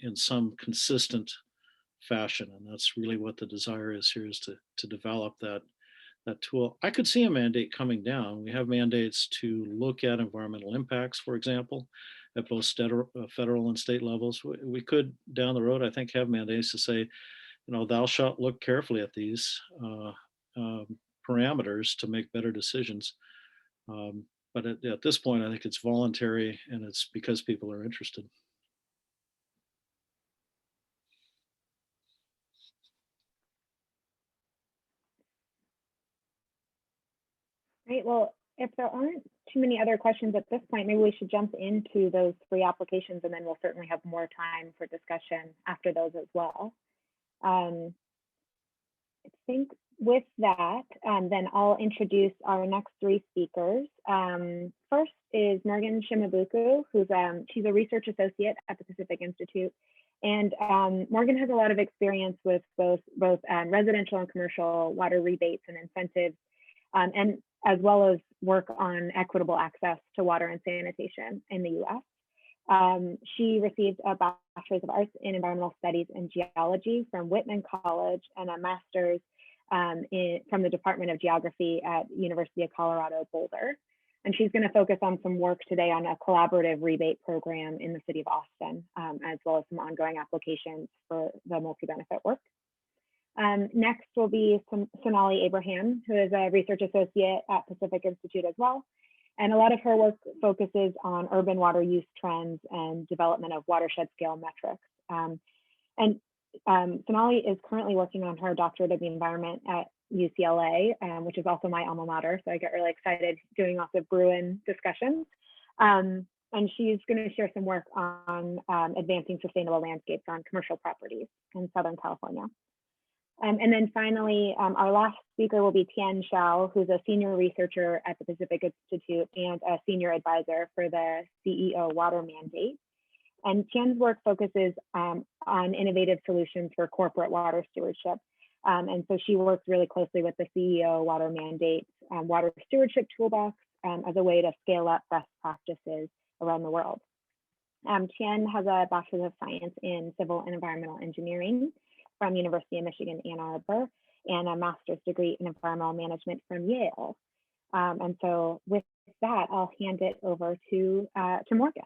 in some consistent fashion. And that's really what the desire is here, is to develop that tool. I could see a mandate coming down. We have mandates to look at environmental impacts, for example, at both federal and state levels. We could down the road, I think, have mandates to say, thou shalt look carefully at these parameters to make better decisions. But at this point, I think it's voluntary, and it's because people are interested. Great. Well, if there aren't too many other questions at this point, maybe we should jump into those 3 applications, and then we'll certainly have more time for discussion after those as well. I think with that, then I'll introduce our next 3 speakers. First is Morgan Shimabuku, who's she's a research associate at the Pacific Institute. And Morgan has a lot of experience with both residential and commercial water rebates and incentives, and as well as work on equitable access to water and sanitation in the US. She received a Bachelor's of Arts in Environmental Studies and Geology from Whitman College and a Master's from the Department of Geography at University of Colorado Boulder. And she's going to focus on some work today on a collaborative rebate program in the city of Austin, as well as some ongoing applications for the multi-benefit work. Next will be Sonali Abraham, who is a research associate at Pacific Institute as well. And a lot of her work focuses on urban water use trends and development of watershed scale metrics. Sonali is currently working on her doctorate of the environment at UCLA, which is also my alma mater. So I get really excited doing lots of Bruin discussions. And she's going to share some work on advancing sustainable landscapes on commercial properties in Southern California. And then finally, our last speaker will be Tian Xiao, who's a senior researcher at the Pacific Institute and a senior advisor for the CEO water mandate. And Tian's work focuses on innovative solutions for corporate water stewardship. And so she works really closely with the CEO water mandate water stewardship toolbox as a way to scale up best practices around the world. Tian has a Bachelor of Science in Civil and Environmental Engineering from University of Michigan, Ann Arbor, and a master's degree in environmental management from Yale. And so with that, I'll hand it over to Morgan.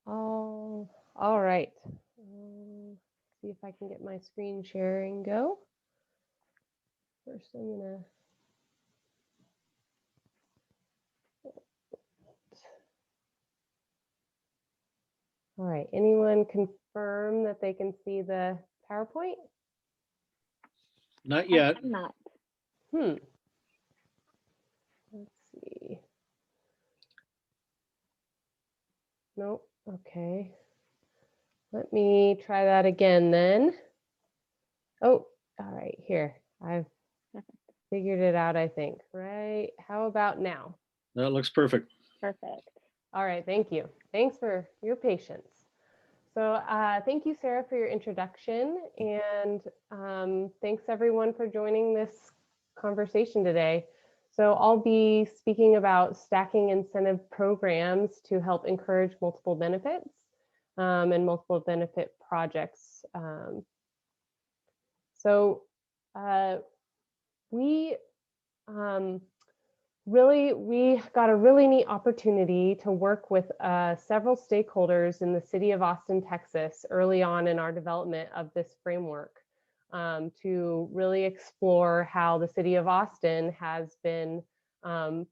Oh, all right. See if I can get my screen sharing go. First, I'm gonna. All right, anyone confirm that they can see the PowerPoint? Not yet. I'm not. Let's see. Nope, okay. Let me try that again then. Oh, all right, here. I've figured it out, I think, right? How about now? That looks perfect. Perfect. All right, thank you. Thanks for your patience. So thank you, Sarah, for your introduction. And thanks everyone for joining this conversation today. So I'll be speaking about stacking incentive programs to help encourage multiple benefits and multiple benefit projects. We got a really neat opportunity to work with several stakeholders in the city of Austin, Texas, early on in our development of this framework to really explore how the city of Austin has been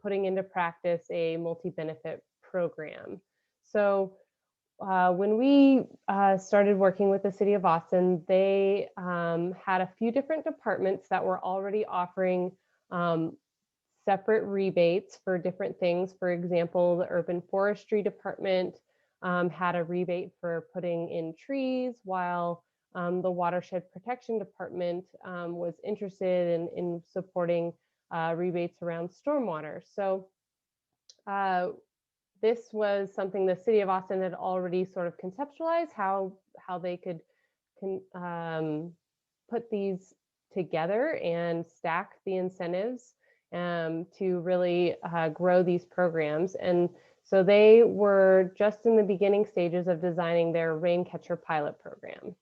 putting into practice a multi-benefit program. So when we started working with the city of Austin, they had a few different departments that were already offering separate rebates for different things. For example, the urban forestry department had a rebate for putting in trees, while the watershed protection department was interested in supporting rebates around stormwater. So this was something the city of Austin had already sort of conceptualized how they could put these together and stack the incentives to really grow these programs. And so they were just in the beginning stages of designing their rain catcher pilot program.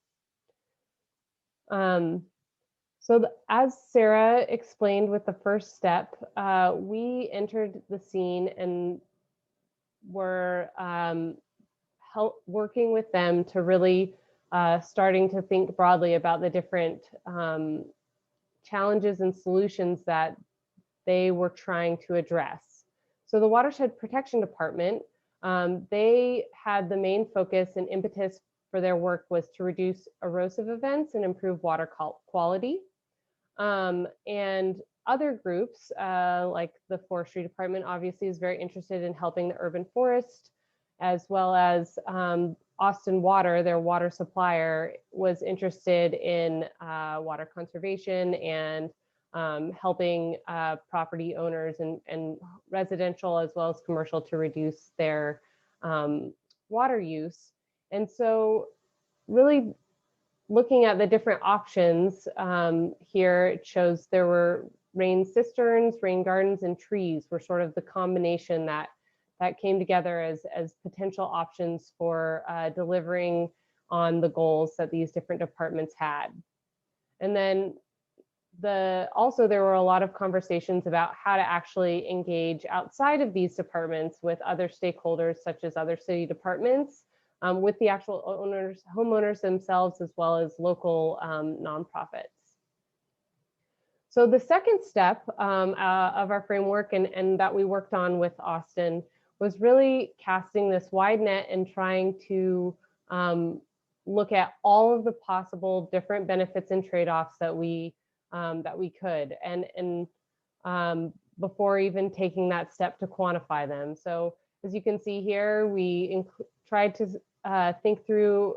As Sarah explained with the first step, we entered the scene and were working with them to really starting to think broadly about the different challenges and solutions that they were trying to address. So the Watershed Protection Department, they had the main focus and impetus for their work was to reduce erosive events and improve water quality. And other groups, like the Forestry Department, obviously is very interested in helping the urban forest, as well as Austin Water, their water supplier, was interested in water conservation and helping property owners and residential as well as commercial to reduce their water use. And so really looking at the different options here, it shows there were rain cisterns, rain gardens, and trees were sort of the combination that came together as potential options for delivering on the goals that these different departments had. And then also there were a lot of conversations about how to actually engage outside of these departments with other stakeholders, such as other city departments, with the actual homeowners themselves, as well as local nonprofits. So the second step of our framework and that we worked on with Austin was really casting this wide net and trying to look at all of the possible different benefits and trade-offs that we could, and before even taking that step to quantify them. So as you can see here, we tried to think through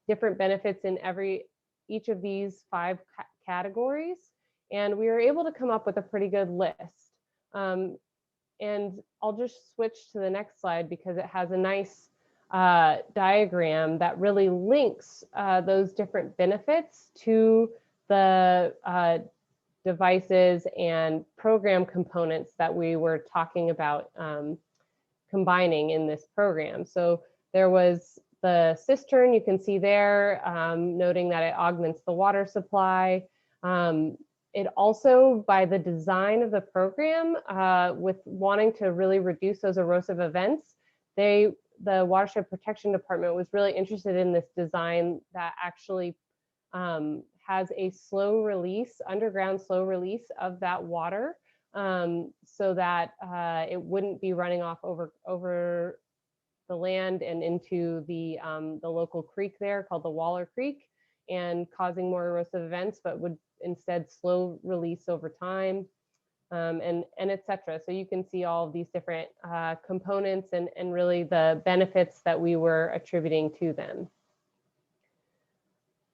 different benefits in each of these 5 categories, and we were able to come up with a pretty good list. And I'll just switch to the next slide because it has a nice diagram that really links those different benefits to the devices and program components that we were talking about combining in this program. So there was the cistern, you can see there, noting that it augments the water supply. It also, by the design of the program, with wanting to really reduce those erosive events, the Watershed Protection Department was really interested in this design that actually has a slow release, underground slow release of that water, so that it wouldn't be running off over the land and into the local creek there called the Waller Creek and causing more erosive events, but would instead slow release over time, and et cetera. So you can see all of these different components and really the benefits that we were attributing to them.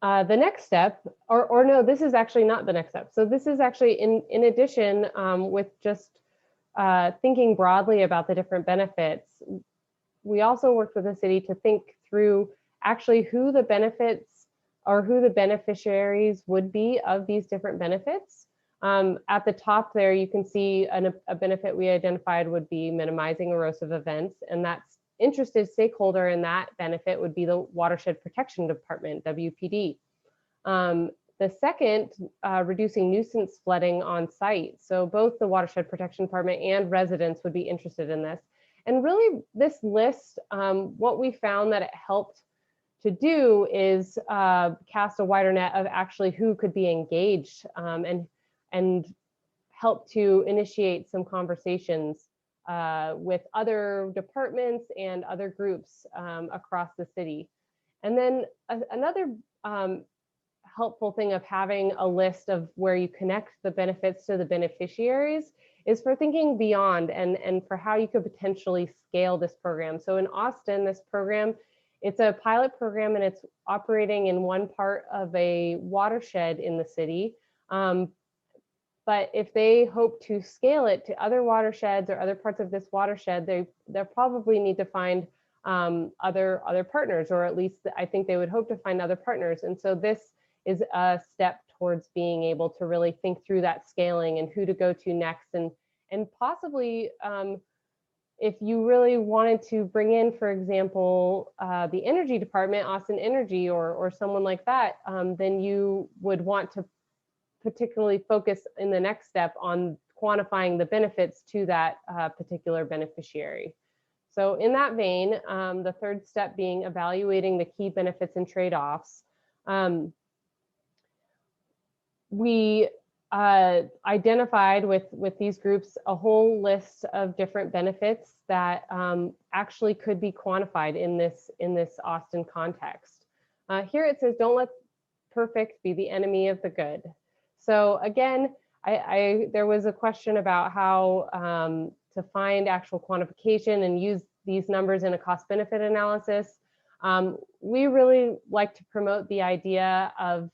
The next step, or no, this is actually not the next step. So this is actually in addition, with just thinking broadly about the different benefits, we also worked with the city to think through actually who the benefits or who the beneficiaries would be of these different benefits. At the top there, you can see a benefit we identified would be minimizing erosive events, and that's interested stakeholder in that benefit would be the Watershed Protection Department, WPD. The second, reducing nuisance flooding on site. So both the Watershed Protection Department and residents would be interested in this. And really this list, what we found that it helped to do is cast a wider net of actually who could be engaged, and help to initiate some conversations with other departments and other groups across the city. And then another helpful thing of having a list of where you connect the benefits to the beneficiaries is for thinking beyond and for how you could potentially scale this program. So in Austin, this program, it's a pilot program and it's operating in one part of a watershed in the city. But if they hope to scale it to other watersheds or other parts of this watershed, they'll probably need to find other partners, or at least I think they would hope to find other partners. And so this is a step towards being able to really think through that scaling and who to go to next, and possibly if you really wanted to bring in, for example, the energy department, Austin Energy, or someone like that, then you would want to particularly focus in the next step on quantifying the benefits to that particular beneficiary. So in that vein, the third step being evaluating the key benefits and trade-offs. We identified with these groups a whole list of different benefits that actually could be quantified in this Austin context. Here it says, don't let perfect be the enemy of the good. So again, there was a question about how to find actual quantification and use these numbers in a cost-benefit analysis. We really like to promote the idea of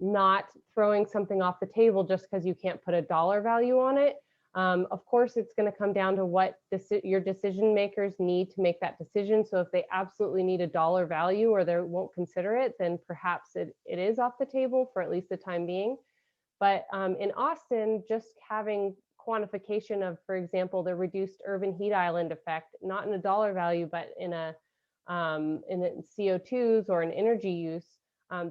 not throwing something off the table just because you can't put a dollar value on it. Of course, it's going to come down to what your decision makers need to make that decision. So if they absolutely need a dollar value or they won't consider it, then perhaps it is off the table for at least the time being. But in Austin, just having quantification of, for example, the reduced urban heat island effect, not in a dollar value, but in CO2s or an energy use,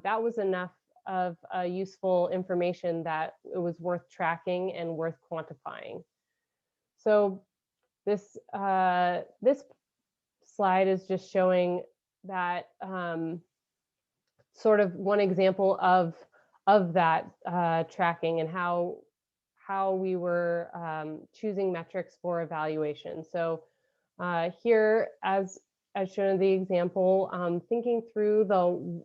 that was enough of useful information that it was worth tracking and worth quantifying. So this slide is just showing that sort of one example of that tracking and how we were choosing metrics for evaluation. So here, as shown in the example, thinking through the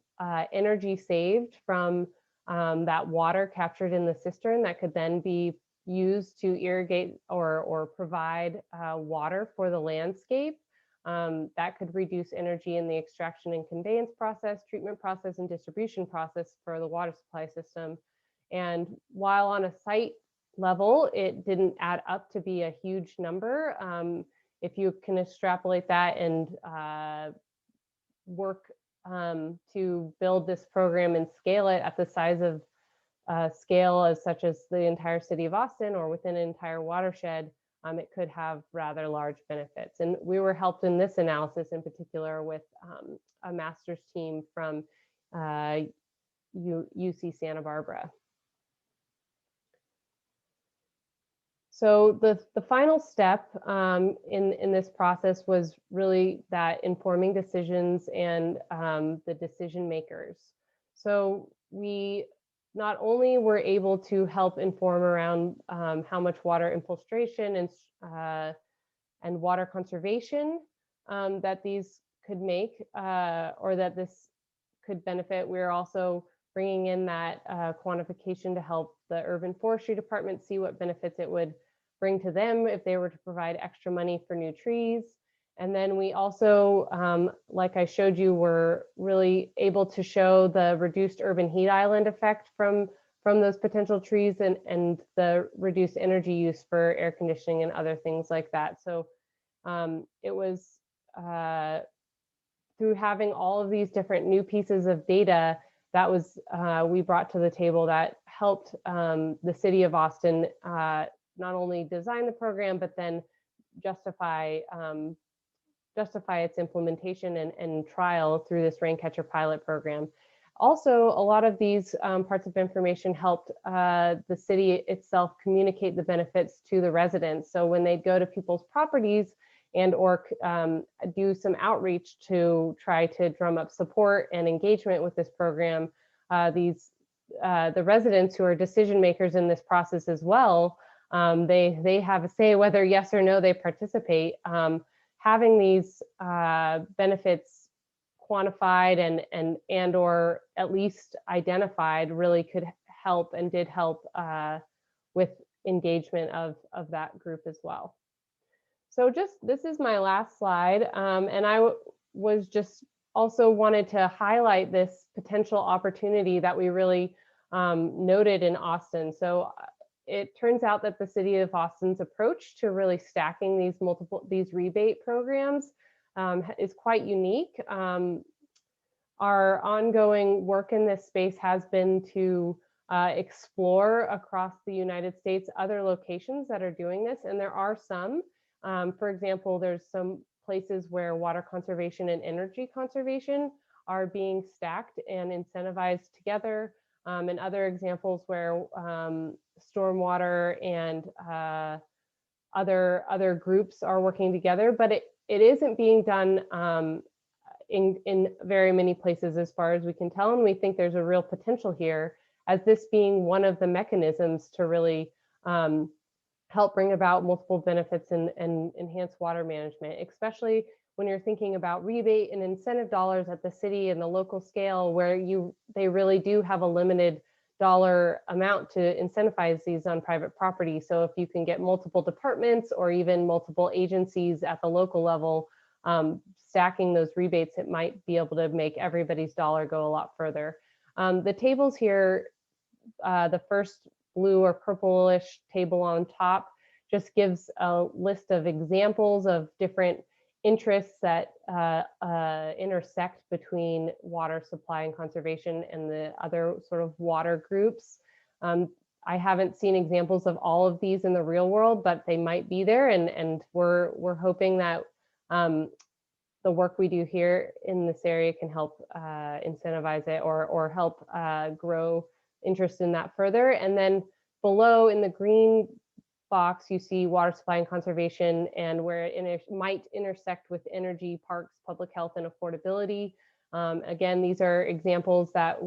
energy saved from that water captured in the cistern that could then be used to irrigate or provide water for the landscape. That could reduce energy in the extraction and conveyance process, treatment process, and distribution process for the water supply system. And while on a site level, it didn't add up to be a huge number, if you can extrapolate that and work to build this program and scale it at the size of scale as such as the entire city of Austin or within an entire watershed, it could have rather large benefits. And we were helped in this analysis in particular with a master's team from UC Santa Barbara. So the final step in this process was really that informing decisions and the decision makers. So we not only were able to help inform around how much water infiltration and water conservation that these could make or that this could benefit, we're also bringing in that quantification to help the urban forestry department see what benefits it would bring to them if they were to provide extra money for new trees. And then we also, like I showed you, were really able to show the reduced urban heat island effect from those potential trees and the reduced energy use for air conditioning and other things like that. So it was through having all of these different new pieces of data that was we brought to the table that helped the city of Austin not only design the program, but then justify its implementation and trial through this Raincatcher pilot program. Also, a lot of these parts of information helped the city itself communicate the benefits to the residents. So when they'd go to people's properties and or do some outreach to try to drum up support and engagement with this program, the residents who are decision makers in this process as well, they have a say whether yes or no they participate. Having these benefits quantified and or at least identified really could help and did help with engagement of that group as well. So this is my last slide, and I was just also wanted to highlight this potential opportunity that we really noted in Austin. So it turns out that the city of Austin's approach to really stacking these rebate programs is quite unique. Our ongoing work in this space has been to explore across the United States other locations that are doing this, and there are some. For example, there's some places where water conservation and energy conservation are being stacked and incentivized together. And other examples where stormwater and other groups are working together. But it isn't being done in very many places as far as we can tell. And we think there's a real potential here as this being one of the mechanisms to really help bring about multiple benefits and enhance water management, especially when you're thinking about rebate and incentive dollars at the city and the local scale, where they really do have a limited dollar amount to incentivize these on private property. So if you can get multiple departments or even multiple agencies at the local level stacking those rebates, it might be able to make everybody's dollar go a lot further. The tables here, the first blue or purplish table on top just gives a list of examples of different interests that intersect between water supply and conservation and the other sort of water groups. I haven't seen examples of all of these in the real world, but they might be there, and we're hoping that the work we do here in this area can help incentivize it or help grow interest in that further. And then below in the green box, you see water supply and conservation and where it might intersect with energy, parks, public health, and affordability. Again, these are examples that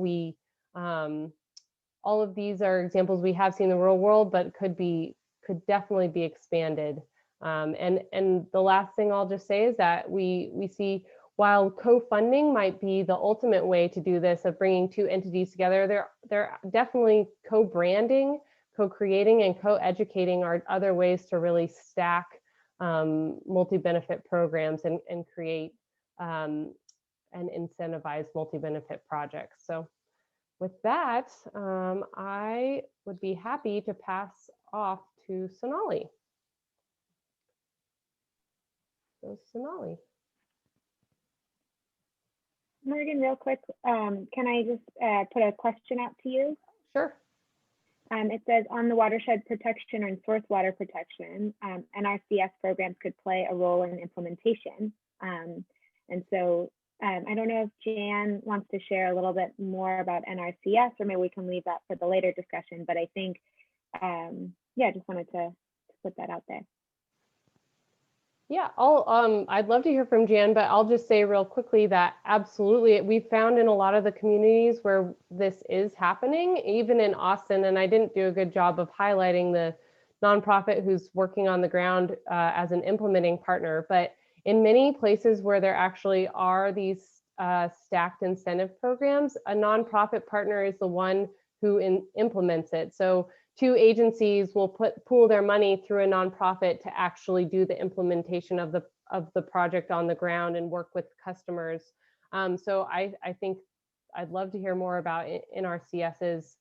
all of these are examples we have seen in the real world, but could definitely be expanded. And the last thing I'll just say is that we see, while co-funding might be the ultimate way to do this, of bringing two entities together, they're definitely co-branding, co-creating, and co-educating are other ways to really stack multi-benefit programs and create and incentivize multi-benefit projects. So with that, I would be happy to pass off to Sonali. So Sonali. Morgan, real quick, can I just put a question out to you? Sure. It says on the watershed protection and source water protection, NRCS programs could play a role in implementation. And so I don't know if Jan wants to share a little bit more about NRCS, or maybe we can leave that for the later discussion, but I think, yeah, just wanted to put that out there. Yeah, I'd love to hear from Jan, but I'll just say real quickly that absolutely, we found in a lot of the communities where this is happening, even in Austin, and I didn't do a good job of highlighting the nonprofit who's working on the ground as an implementing partner, but in many places where there actually are these stacked incentive programs, a nonprofit partner is the one who implements it. So two agencies will pool their money through a nonprofit to actually do the implementation of the project on the ground and work with customers. So I think I'd love to hear more about NRCS's.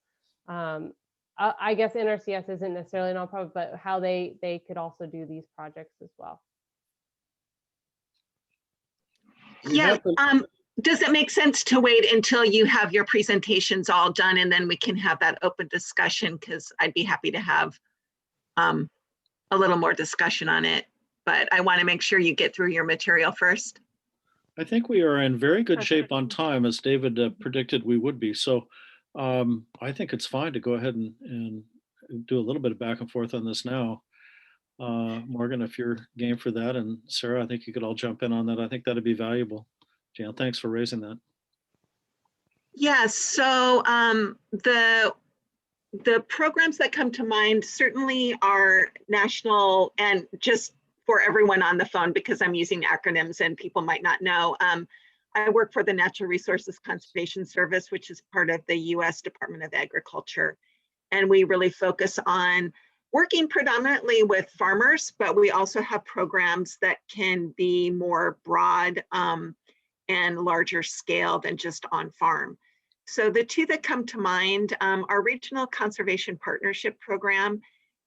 I guess NRCS isn't necessarily a nonprofit, but how they could also do these projects as well. Yeah. Does it make sense to wait until you have your presentations all done and then we can have that open discussion? Because I'd be happy to have a little more discussion on it, but I want to make sure you get through your material first. I think we are in very good shape on time, as David predicted we would be. So I think it's fine to go ahead and do a little bit of back and forth on this now. Morgan, if you're game for that, and Sarah, I think you could all jump in on that. I think that'd be valuable. Jan, thanks for raising that. Yeah, so the programs that come to mind certainly are national, and just for everyone on the phone, because I'm using acronyms and people might not know, I work for the Natural Resources Conservation Service, which is part of the US Department of Agriculture. And we really focus on working predominantly with farmers, but we also have programs that can be more broad and larger scale than just on farm. So the two that come to mind, our Regional Conservation Partnership Program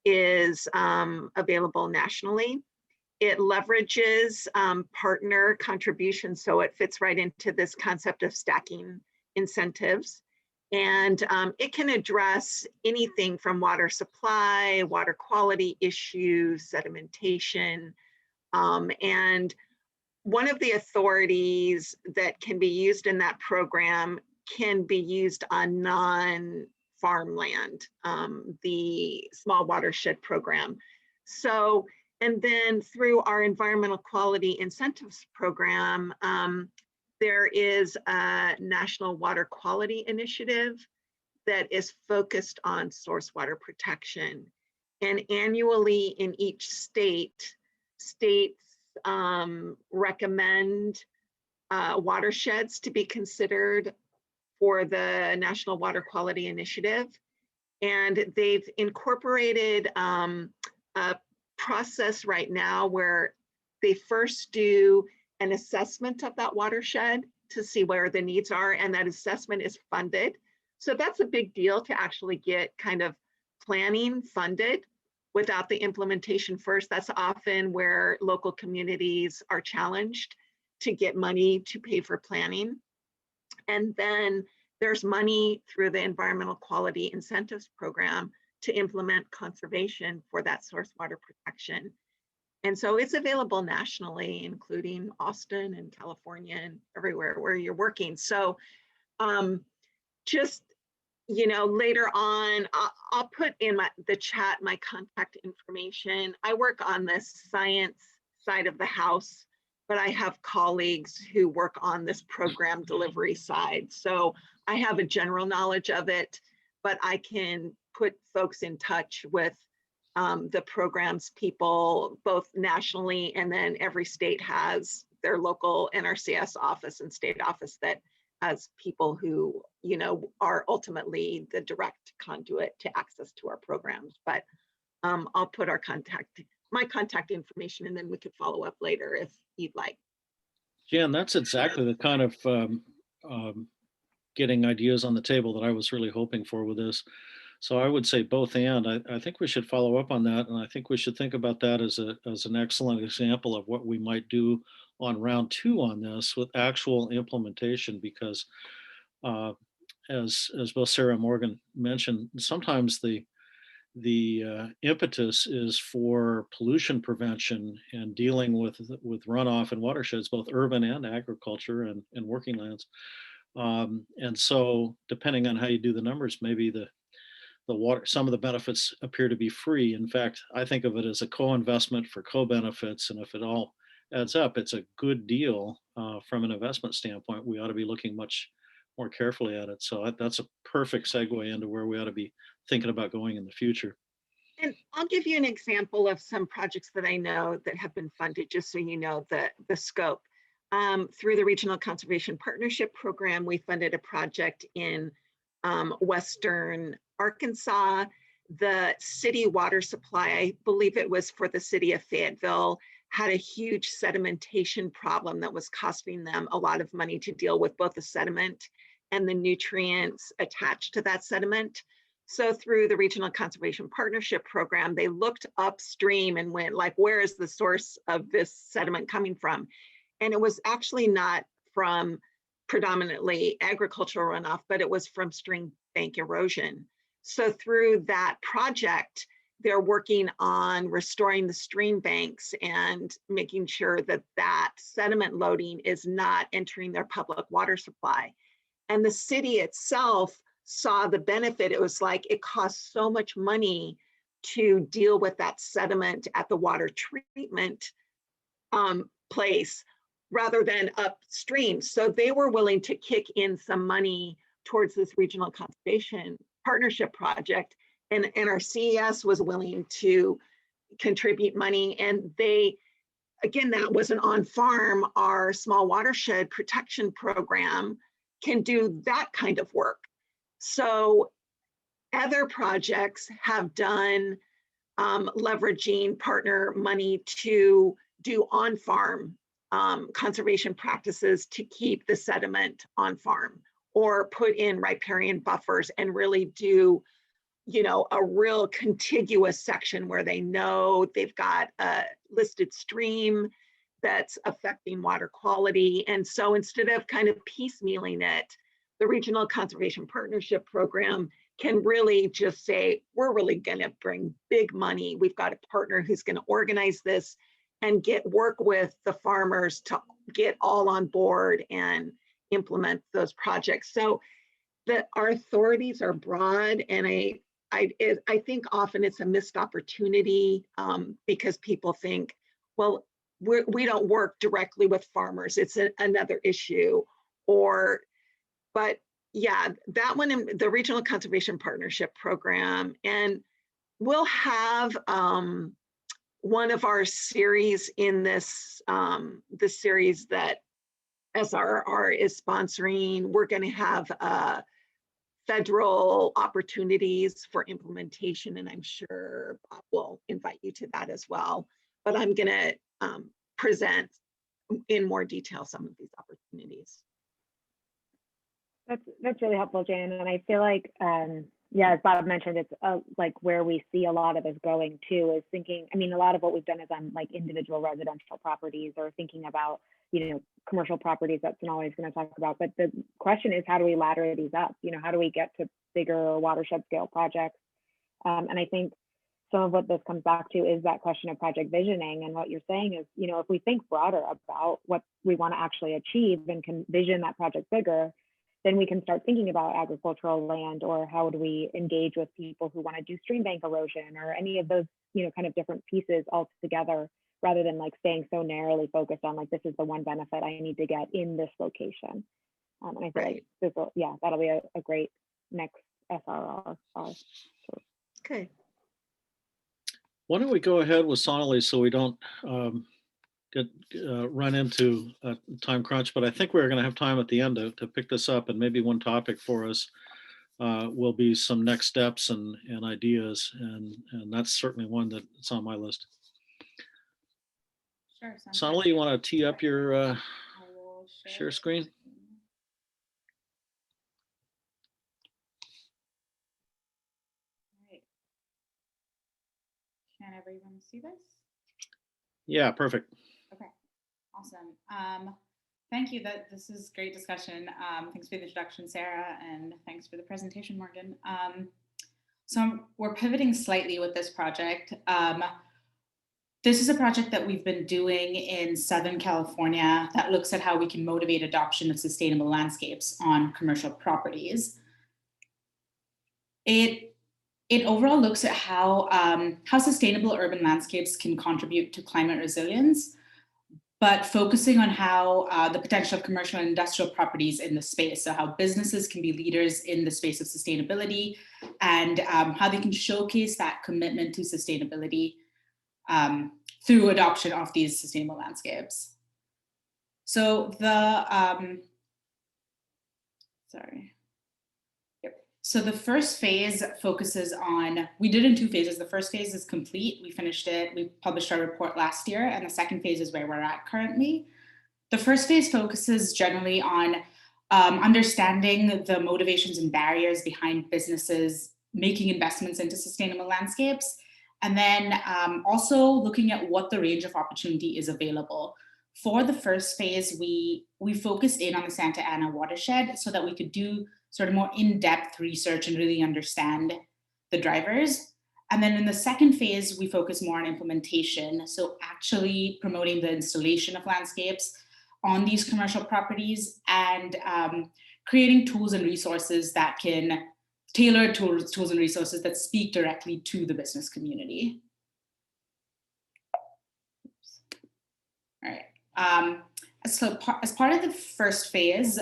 is available nationally. It leverages partner contributions, so it fits right into this concept of stacking incentives. And it can address anything from water supply, water quality issues, sedimentation, and one of the authorities that can be used in that program can be used on non-farmland, the small watershed program. So And then through our environmental quality incentives program, there is a national water quality initiative that is focused on source water protection. And annually in each state, states recommend watersheds to be considered for the National Water Quality Initiative. And they've incorporated a process right now where they first do an assessment of that watershed to see where the needs are, and that assessment is funded. So that's a big deal to actually get kind of planning funded without the implementation first. That's often where local communities are challenged to get money to pay for planning. And then there's money through the Environmental Quality Incentives Program to implement conservation for that source water protection. And so it's available nationally, including Austin and California and everywhere where you're working. So just, you know, later on, I'll put in the chat my contact information. I work on the science side of the house, but I have colleagues who work on this program delivery side. So I have a general knowledge of it, but I can put folks in touch with the programs people, both nationally, and then every state has their local NRCS office and state office that has people who, you know, are ultimately the direct conduit to access to our programs. But I'll put my contact information, and then we could follow up later if you'd like. Jan, that's exactly the kind of getting ideas on the table that I was really hoping for with this. So I would say both and. I think we should follow up on that, and I think we should think about that as an excellent example of what we might do on round 2 on this with actual implementation, because as both Sarah and Morgan mentioned, sometimes the impetus is for pollution prevention and dealing with runoff and watersheds, both urban and agriculture and working lands. And so depending on how you do the numbers, maybe the water, some of the benefits appear to be free. In fact, I think of it as a co-investment for co-benefits. And if it all adds up, it's a good deal from an investment standpoint. We ought to be looking much more carefully at it. So that's a perfect segue into where we ought to be thinking about going in the future. And I'll give you an example of some projects that I know that have been funded, just so you know the scope. Through the Regional Conservation Partnership Program, we funded a project in Western Arkansas. The city water supply, I believe it was for the city of Fayetteville, had a huge sedimentation problem that was costing them a lot of money to deal with, both the sediment and the nutrients attached to that sediment. So through the Regional Conservation Partnership Program, they looked upstream and went like, where is the source of this sediment coming from? And it was actually not from predominantly agricultural runoff, but it was from stream bank erosion. So through that project, they're working on restoring the stream banks and making sure that that sediment loading is not entering their public water supply. And the city itself saw the benefit. It was like it costs so much money to deal with that sediment at the water treatment place rather than upstream. So they were willing to kick in some money towards this regional conservation partnership project. And our CES was willing to contribute money. And they, again, that was an on-farm. Our small watershed protection program can do that kind of work. So other projects have done leveraging partner money to do on-farm conservation practices to keep the sediment on farm, or put in riparian buffers and really do, you know, a real contiguous section where they know they've got a listed stream that's affecting water quality. And so instead of kind of piecemealing it, the Regional Conservation Partnership Program can really just say, we're really going to bring big money. We've got a partner who's going to organize this and work with the farmers to get all on board and implement those projects. So our authorities are broad, and I think often it's a missed opportunity because people think, well, we don't work directly with farmers. It's another issue. But yeah, that one in the Regional Conservation Partnership Program, and we'll have one of our series in this series that SRR is sponsoring. We're going to have federal opportunities for implementation, and I'm sure Bob will invite you to that as well. But I'm going to present in more detail some of these opportunities. That's really helpful, Jan. And I feel like, yeah, as Bob mentioned, it's like where we see a lot of this going too is thinking, I mean, a lot of what we've done is on like individual residential properties or thinking about, you know, commercial properties that Sonali is going to talk about. But the question is, how do we ladder these up? You know, how do we get to bigger watershed scale projects? And I think some of what this comes back to is that question of project visioning. And what you're saying is, you know, if we think broader about what we want to actually achieve and can vision that project bigger, then we can start thinking about agricultural land, or how do we engage with people who want to do stream bank erosion, or any of those, you know, kind of different pieces all together, rather than like staying so narrowly focused on like, this is the one benefit I need to get in this location. And I feel like this will, yeah, that'll be a great next SRR. Okay. Why don't we go ahead with Sonali so we don't run into a time crunch, but I think we're going to have time at the end to pick this up, and maybe one topic for us will be some next steps and ideas, and that's certainly one that's on my list. Sure. Sonali, you want to tee up your I will share screen? All right. Can everyone see this? Yeah, perfect. Okay, awesome. Thank you. This is great discussion. Thanks for the introduction, Sarah, and thanks for the presentation, Morgan. So we're pivoting slightly with this project. This is a project that we've been doing in Southern California that looks at how we can motivate adoption of sustainable landscapes on commercial properties. It overall looks at how sustainable urban landscapes can contribute to climate resilience, but focusing on how the potential of commercial and industrial properties in the space, so how businesses can be leaders in the space of sustainability, and how they can showcase that commitment to sustainability through adoption of these sustainable landscapes. So So the first phase focuses on, we did in two phases. The first phase is complete. We finished it. We published our report last year. And the second phase is where we're at currently. The first phase focuses generally on understanding the motivations and barriers behind businesses making investments into sustainable landscapes. And then also looking at what the range of opportunity is available. For the first phase, we focused in on the Santa Ana watershed so that we could do sort of more in-depth research and really understand the drivers. And then in the second phase, we focus more on implementation. So actually promoting the installation of landscapes on these commercial properties and creating tools and resources that can, tailored tools and resources that speak directly to the business community. Oops. All right. So as part of the first phase,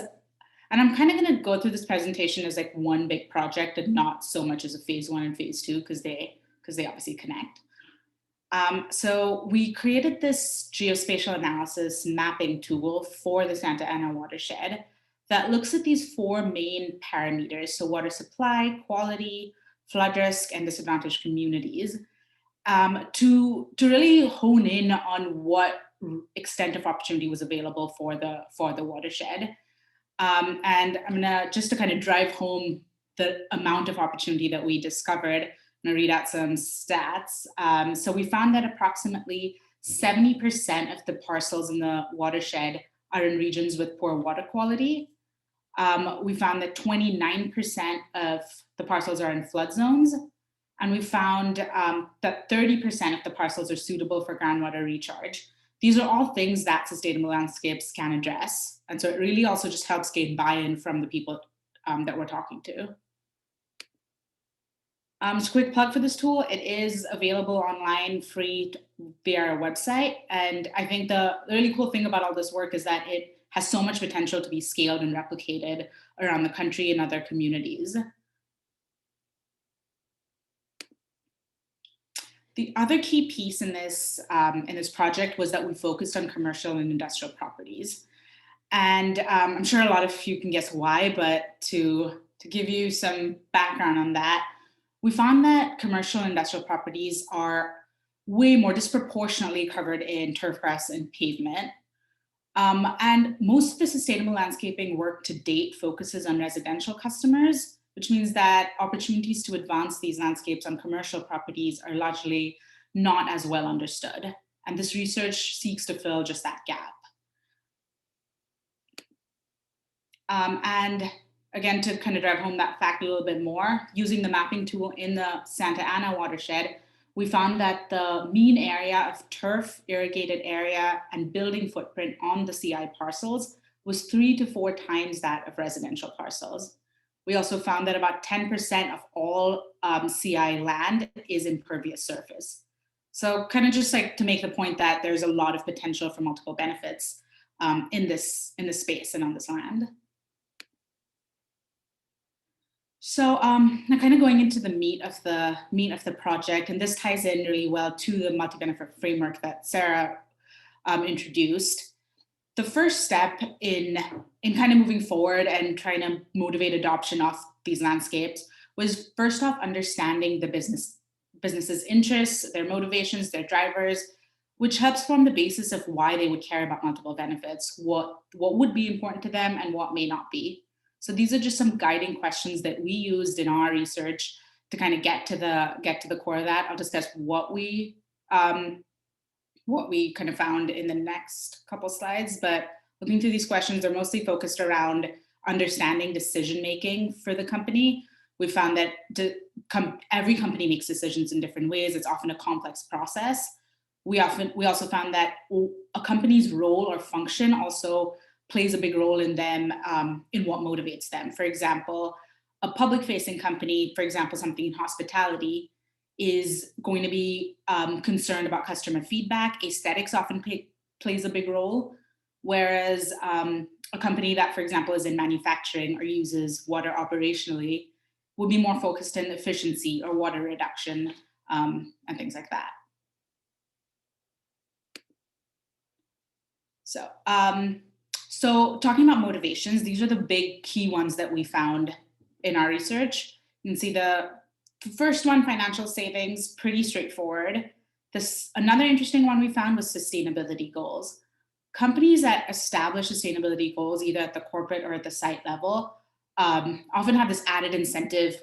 and I'm kind of going to go through this presentation as like one big project and not so much as a phase one and phase two because they obviously connect. So we created this geospatial analysis mapping tool for the Santa Ana watershed that looks at these four main parameters. So water supply, quality, flood risk, and disadvantaged communities to really hone in on what extent of opportunity was available for the watershed. And I'm gonna, just to kind of drive home the amount of opportunity that we discovered, I'm gonna read out some stats. So we found that approximately 70% of the parcels in the watershed are in regions with poor water quality. We found that 29% of the parcels are in flood zones. And we found that 30% of the parcels are suitable for groundwater recharge. These are all things that sustainable landscapes can address. And so it really also just helps gain buy-in from the people that we're talking to. Just a quick plug for this tool. It is available online, free via our website. And I think the really cool thing about all this work is that it has so much potential to be scaled and replicated around the country and other communities. The other key piece in this project was that we focused on commercial and industrial properties. And I'm sure a lot of you can guess why, but to give you some background on that, we found that commercial and industrial properties are way more disproportionately covered in turf grass and pavement. And most of the sustainable landscaping work to date focuses on residential customers, which means that opportunities to advance these landscapes on commercial properties are largely not as well understood. And this research seeks to fill just that gap. And again, to kind of drive home that fact a little bit more, using the mapping tool in the Santa Ana watershed, we found that the mean area of turf, irrigated area, and building footprint on the CI parcels was 3 to 4 times that of residential parcels. We also found that about 10% of all CI land is impervious surface. So kind of just like to make the point that there's a lot of potential for multiple benefits in this space and on this land. So now kind of going into the meat of the project, and this ties in really well to the multi-benefit framework that Sarah introduced. The first step in kind of moving forward and trying to motivate adoption of these landscapes was first off understanding the business's interests, their motivations, their drivers, which helps form the basis of why they would care about multiple benefits, what would be important to them and what may not be. So these are just some guiding questions that we used in our research to kind of get to the core of that. I'll discuss what we kind of found in the next couple slides, but looking through these questions, they're mostly focused around understanding decision-making for the company. We found that every company makes decisions in different ways. It's often a complex process. We also found that a company's role or function also plays a big role in them, in what motivates them. For example, a public-facing company, for example, something in hospitality, is going to be concerned about customer feedback. Aesthetics often plays a big role, whereas a company that, for example, is in manufacturing or uses water operationally would be more focused on efficiency or water reduction and things like that. So talking about motivations, these are the big key ones that we found in our research. You can see the first one, financial savings, pretty straightforward. Another interesting one we found was sustainability goals. Companies that establish sustainability goals, either at the corporate or at the site level, often have this added incentive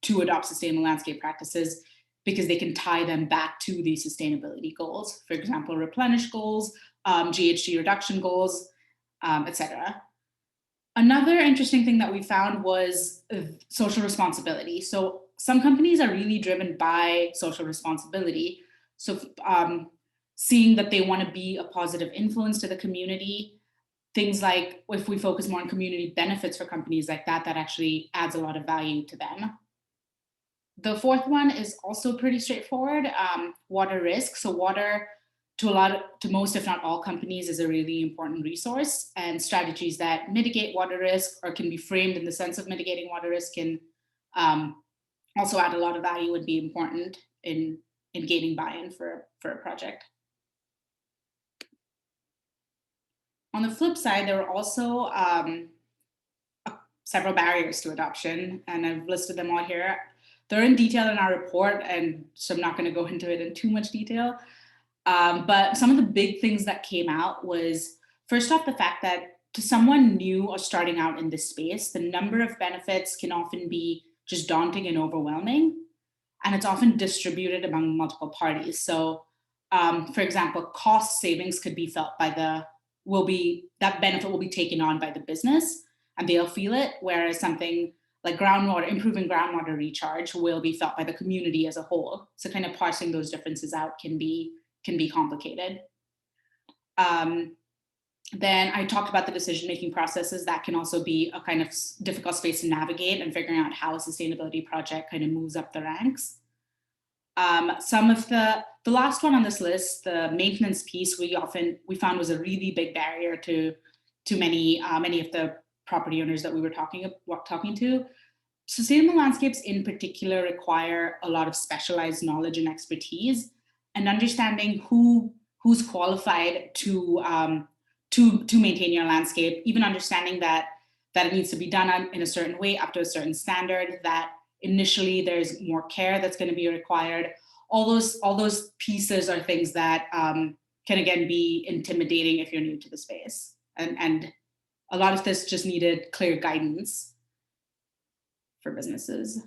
to adopt sustainable landscape practices because they can tie them back to these sustainability goals. For example, replenish goals, GHG reduction goals, etc. Another interesting thing that we found was social responsibility. So some companies are really driven by social responsibility. So seeing that they want to be a positive influence to the community, things like if we focus more on community benefits for companies like that, that actually adds a lot of value to them. The fourth one is also pretty straightforward, water risk. So water, to most, if not all companies, is a really important resource, and strategies that mitigate water risk or can be framed in the sense of mitigating water risk can also add a lot of value, would be important in gaining buy-in for a project. On the flip side, there were also several barriers to adoption, and I've listed them all here. They're in detail in our report, and so I'm not going to go into it in too much detail. But some of the big things that came out was, first off, the fact that to someone new or starting out in this space, the number of benefits can often be just daunting and overwhelming, and it's often distributed among multiple parties. So, for example, cost savings could be felt by that benefit will be taken on by the business, and they'll feel it, whereas something like improving groundwater recharge will be felt by the community as a whole. So kind of parsing those differences out can be complicated. Then I talked about the decision-making processes that can also be a kind of difficult space to navigate, and figuring out how a sustainability project kind of moves up the ranks. Some of the last one on this list, the maintenance piece, we found was a really big barrier to many of the property owners that we were talking to. Sustainable landscapes in particular require a lot of specialized knowledge and expertise, and understanding who's qualified to maintain your landscape, even understanding that it needs to be done in a certain way up to a certain standard, that initially there's more care that's going to be required. All those pieces are things that can again be intimidating if you're new to the space. And a lot of this just needed clear guidance for businesses.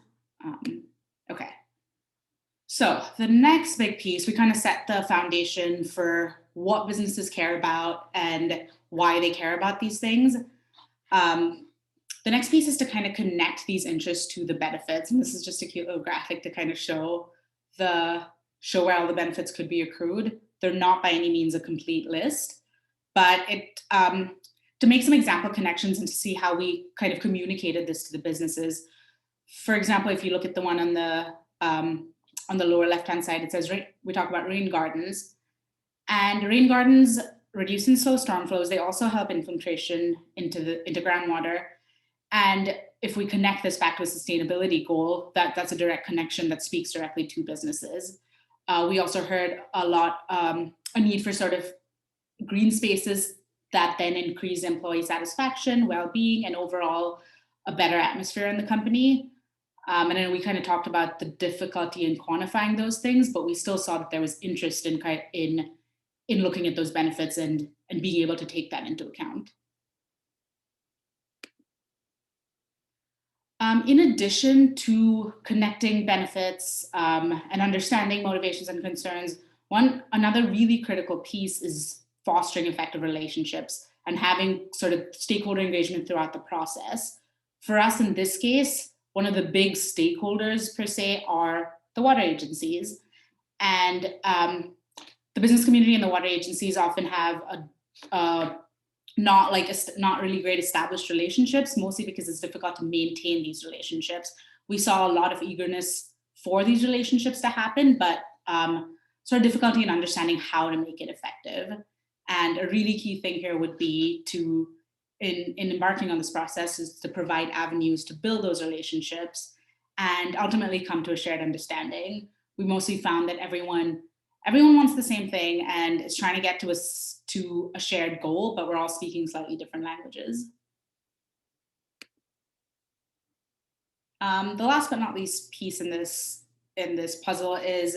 Okay. So the next big piece, we kind of set the foundation for what businesses care about and why they care about these things. The next piece is to kind of connect these interests to the benefits. And this is just a cute little graphic to kind of show where all the benefits could be accrued. They're not by any means a complete list, but to make some example connections and to see how we kind of communicated this to the businesses. For example, if you look at the one on the lower left-hand side, it says we talk about rain gardens, and rain gardens reduce and slow storm flows. They also help infiltration into groundwater. And if we connect this back to a sustainability goal, that's a direct connection that speaks directly to businesses. We also heard a need for sort of green spaces that then increase employee satisfaction, well-being, and overall a better atmosphere in the company. And then we kind of talked about the difficulty in quantifying those things, but we still saw that there was interest in looking at those benefits and being able to take that into account. In addition to connecting benefits and understanding motivations and concerns, another really critical piece is fostering effective relationships and having sort of stakeholder engagement throughout the process. For us in this case, one of the big stakeholders per se are the water agencies. And the business community and the water agencies often have not really great established relationships, mostly because it's difficult to maintain these relationships. We saw a lot of eagerness for these relationships to happen, but sort of difficulty in understanding how to make it effective. And a really key thing here would be in embarking on this process is to provide avenues to build those relationships and ultimately come to a shared understanding. We mostly found that everyone wants the same thing and is trying to get to a shared goal, but we're all speaking slightly different languages. The last but not least piece in this puzzle is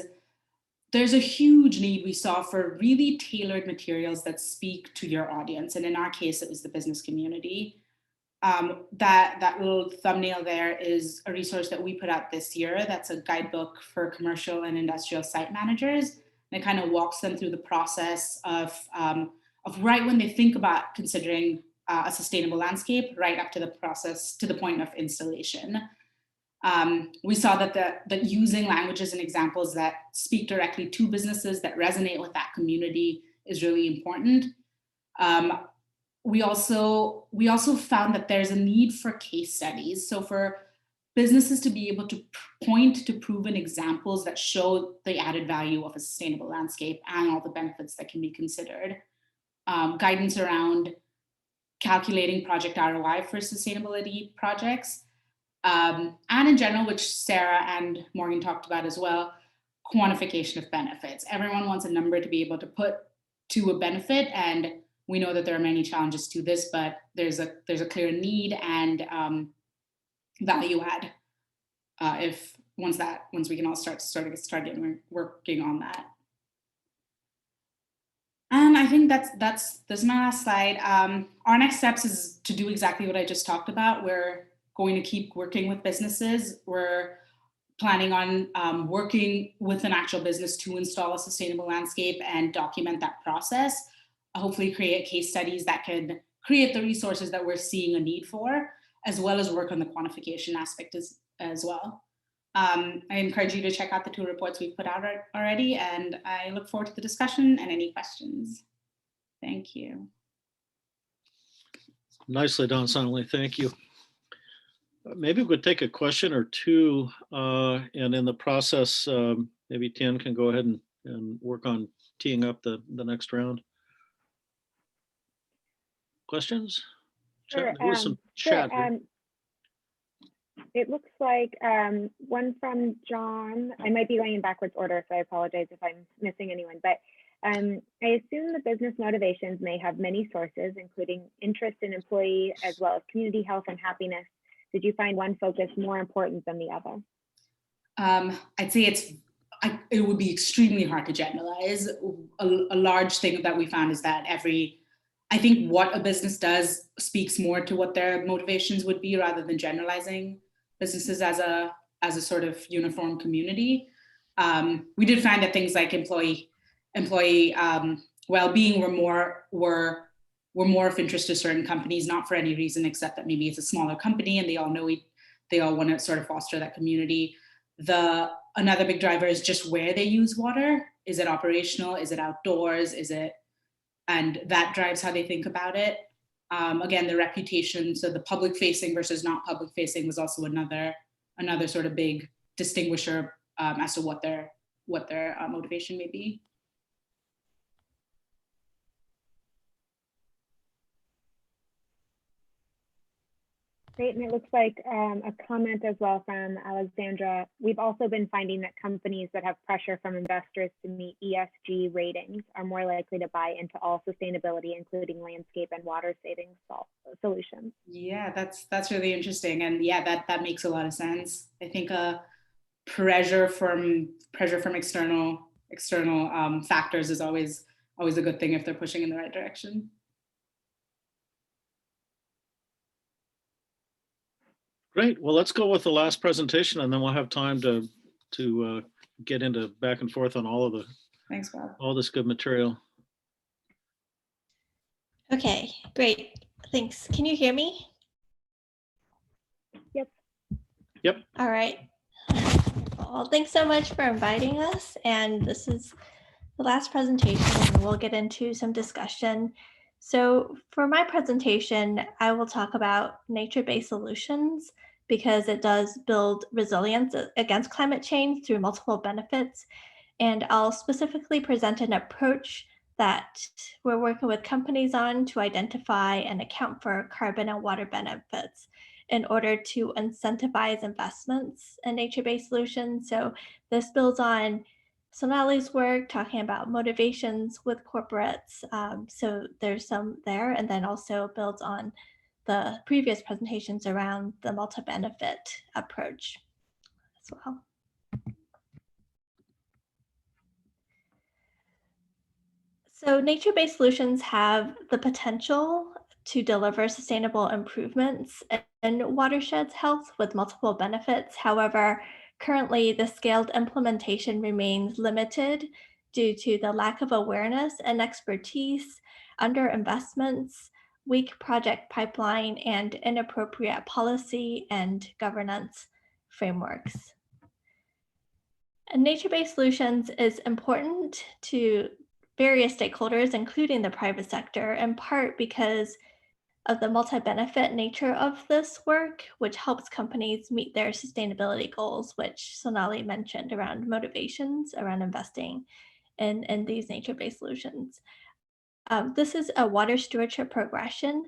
there's a huge need we saw for really tailored materials that speak to your audience. And in our case, it was the business community. That little thumbnail there is a resource that we put out this year. That's a guidebook for commercial and industrial site managers. And it kind of walks them through the process of right when they think about considering a sustainable landscape, right up to the point of installation. We saw that using languages and examples that speak directly to businesses that resonate with that community is really important. We also found that there's a need for case studies. So for businesses to be able to point to proven examples that show the added value of a sustainable landscape and all the benefits that can be considered. Guidance around calculating project ROI for sustainability projects. And in general, which Sarah and Morgan talked about as well, quantification of benefits. Everyone wants a number to be able to put to a benefit, and we know that there are many challenges to this, but there's a clear need and value add once we can all start getting working on that. And I think this is my last slide. Our next steps is to do exactly what I just talked about. We're going to keep working with businesses. We're planning on working with an actual business to install a sustainable landscape and document that process. Hopefully create case studies that can create the resources that we're seeing a need for, as well as work on the quantification aspect as well. I encourage you to check out the 2 reports we've put out already, and I look forward to the discussion and any questions. Thank you. Nicely done, Sonali. Thank you. Maybe we could take a question or two, and in the process, maybe Tian can go ahead and work on teeing up the next round. Questions? Sure, There was some sure, chat here. It looks like one from John. I might be going in backwards order, so I apologize if I'm missing anyone. But I assume the business motivations may have many sources, including interest in employee as well as community health and happiness. Did you find one focus more important than the other? I'd say it would be extremely hard to generalize. A large thing that we found is that I think what a business does speaks more to what their motivations would be rather than generalizing businesses as a sort of uniform community. We did find that things like employee well-being were more of interest to certain companies, not for any reason except that maybe it's a smaller company and they all want to sort of foster that community. Another big driver is just where they use water. Is it operational? Is it outdoors? And that drives how they think about it. Again, the reputation, so the public facing versus not public facing was also another sort of big distinguisher as to what their motivation may be. Great, and it looks like a comment as well from Alexandra. We've also been finding that companies that have pressure from investors to meet ESG ratings are more likely to buy into all sustainability, including landscape and water saving solutions. Yeah, that's really interesting, and yeah, that makes a lot of sense. I think pressure from external factors is always a good thing if they're pushing in the right direction. Great. Well, let's go with the last presentation, and then we'll have time to get into back and forth on Thanks, Bob. all this good material. Okay, great. Thanks. Can you hear me? Yep. Yep. All right. Well, thanks so much for inviting us. And this is the last presentation, and we'll get into some discussion. So for my presentation, I will talk about nature-based solutions because it does build resilience against climate change through multiple benefits. And I'll specifically present an approach that we're working with companies on to identify and account for carbon and water benefits in order to incentivize investments in nature-based solutions. So this builds on Sonali's work talking about motivations with corporates. So there's some there, and then also builds on the previous presentations around the multi-benefit approach as well. So nature-based solutions have the potential to deliver sustainable improvements in watersheds health with multiple benefits. However, currently the scaled implementation remains limited due to the lack of awareness and expertise, underinvestments, weak project pipeline, and inappropriate policy and governance frameworks. And nature-based solutions is important to various stakeholders, including the private sector, in part because of the multi-benefit nature of this work, which helps companies meet their sustainability goals, which Sonali mentioned around motivations around investing in these nature-based solutions. This is a water stewardship progression,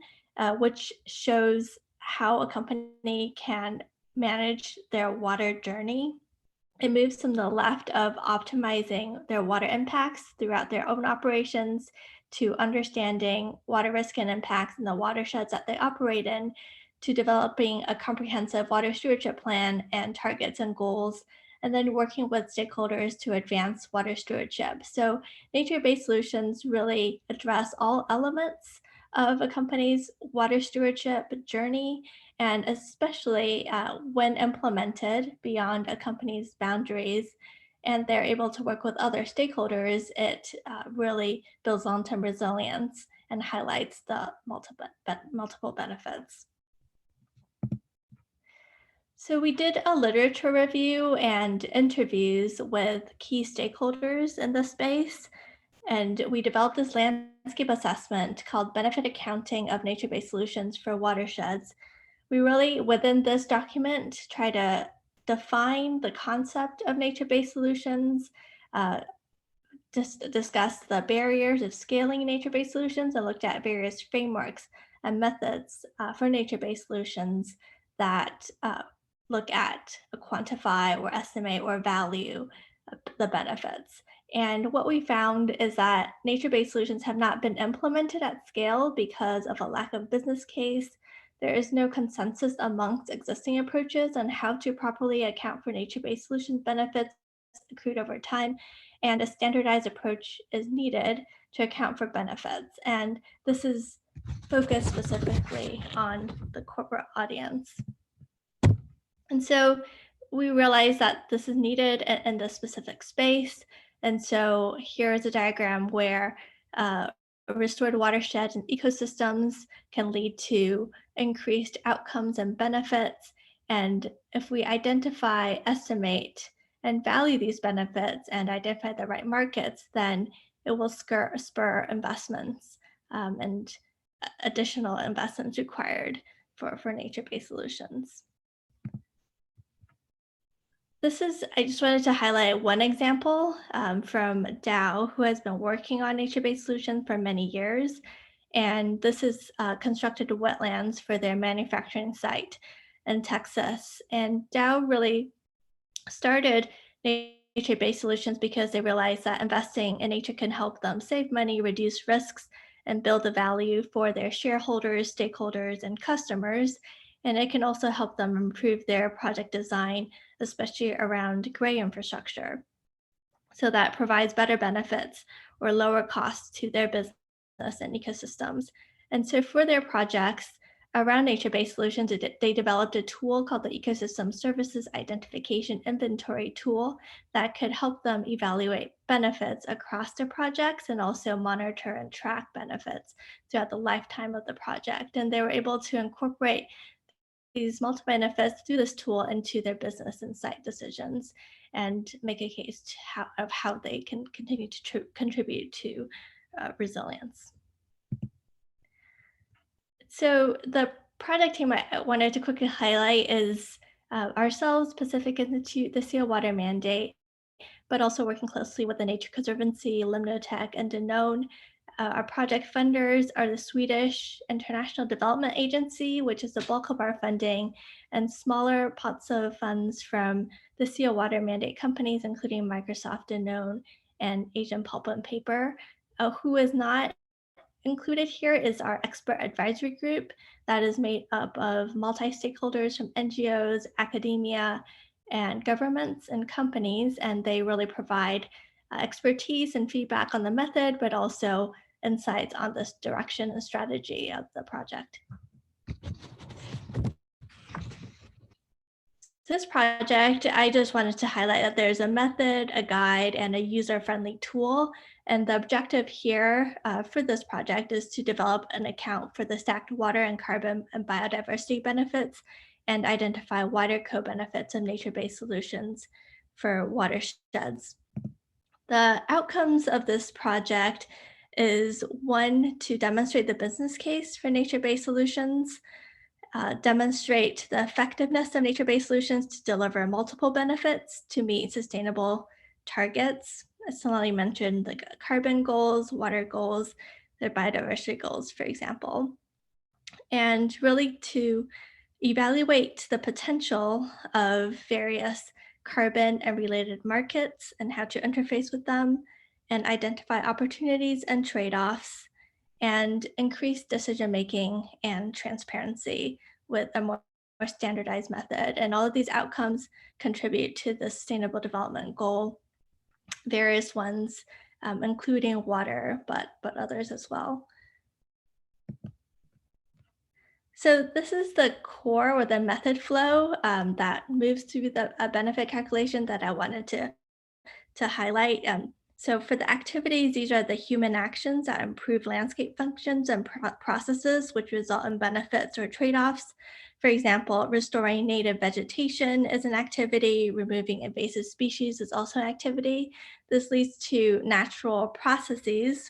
which shows how a company can manage their water journey. It moves from the left of optimizing their water impacts throughout their own operations to understanding water risk and impacts in the watersheds that they operate in, to developing a comprehensive water stewardship plan and targets and goals, and then working with stakeholders to advance water stewardship. So nature-based solutions really address all elements of a company's water stewardship journey, and especially when implemented beyond a company's boundaries and they're able to work with other stakeholders, it really builds long-term resilience and highlights the multiple benefits. So we did a literature review and interviews with key stakeholders in the space. And we developed this landscape assessment called Benefit Accounting of Nature-Based Solutions for Watersheds. We really, within this document, try to define the concept of nature-based solutions, uh, discuss the barriers of scaling nature-based solutions, and looked at various frameworks and methods for nature-based solutions that look at, quantify, or estimate or value the benefits. And what we found is that nature-based solutions have not been implemented at scale because of a lack of business case. There is no consensus amongst existing approaches on how to properly account for nature-based solutions benefits accrued over time, and a standardized approach is needed to account for benefits. And this is focused specifically on the corporate audience. And so we realized that this is needed in this specific space. And so here is a diagram where restored watersheds and ecosystems can lead to increased outcomes and benefits. And if we identify, estimate, and value these benefits and identify the right markets, then it will spur investments and additional investments required for nature-based solutions. I just wanted to highlight one example from Dow, who has been working on nature-based solutions for many years. And this is constructed wetlands for their manufacturing site in Texas. And Dow really started nature-based solutions because they realized that investing in nature can help them save money, reduce risks, and build the value for their shareholders, stakeholders, and customers. And it can also help them improve their project design, especially around gray infrastructure. So that provides better benefits or lower costs to their business and ecosystems. And so for their projects around nature-based solutions, they developed a tool called the Ecosystem Services Identification Inventory tool that could help them evaluate benefits across their projects and also monitor and track benefits throughout the lifetime of the project. And they were able to incorporate these multiple benefits through this tool into their business and site decisions and make a case of how they can continue to contribute to resilience. So the project team I wanted to quickly highlight is ourselves, Pacific Institute, the Seal Water Mandate, but also working closely with the Nature Conservancy, Limnotech, and Danone. Our project funders are the Swedish International Development Agency, which is the bulk of our funding, and smaller pots of funds from the Seal Water Mandate companies, including Microsoft, Danone, and Asian Pulp and Paper. Who is not included here is our expert advisory group that is made up of multi-stakeholders from NGOs, academia, and governments and companies, and they really provide expertise and feedback on the method, but also insights on this direction and strategy of the project. This project, I just wanted to highlight that there's a method, a guide, and a user-friendly tool. And the objective here for this project is to develop an account for the stacked water and carbon and biodiversity benefits and identify wider co-benefits of nature-based solutions for watersheds. The outcomes of this project is one, to demonstrate the business case for nature-based solutions, demonstrate the effectiveness of nature-based solutions to deliver multiple benefits to meet sustainable targets. As Sonali mentioned, like carbon goals, water goals, their biodiversity goals, for example. And really to evaluate the potential of various carbon and related markets and how to interface with them, and identify opportunities and trade-offs, and increase decision-making and transparency with a more standardized method. And all of these outcomes contribute to the Sustainable Development Goal, various ones, including water, but others as well. So this is the core or the method flow that moves through the benefit calculation that I wanted to highlight. So for the activities, these are the human actions that improve landscape functions and processes, which result in benefits or trade-offs. For example, restoring native vegetation is an activity, removing invasive species is also an activity. This leads to natural processes.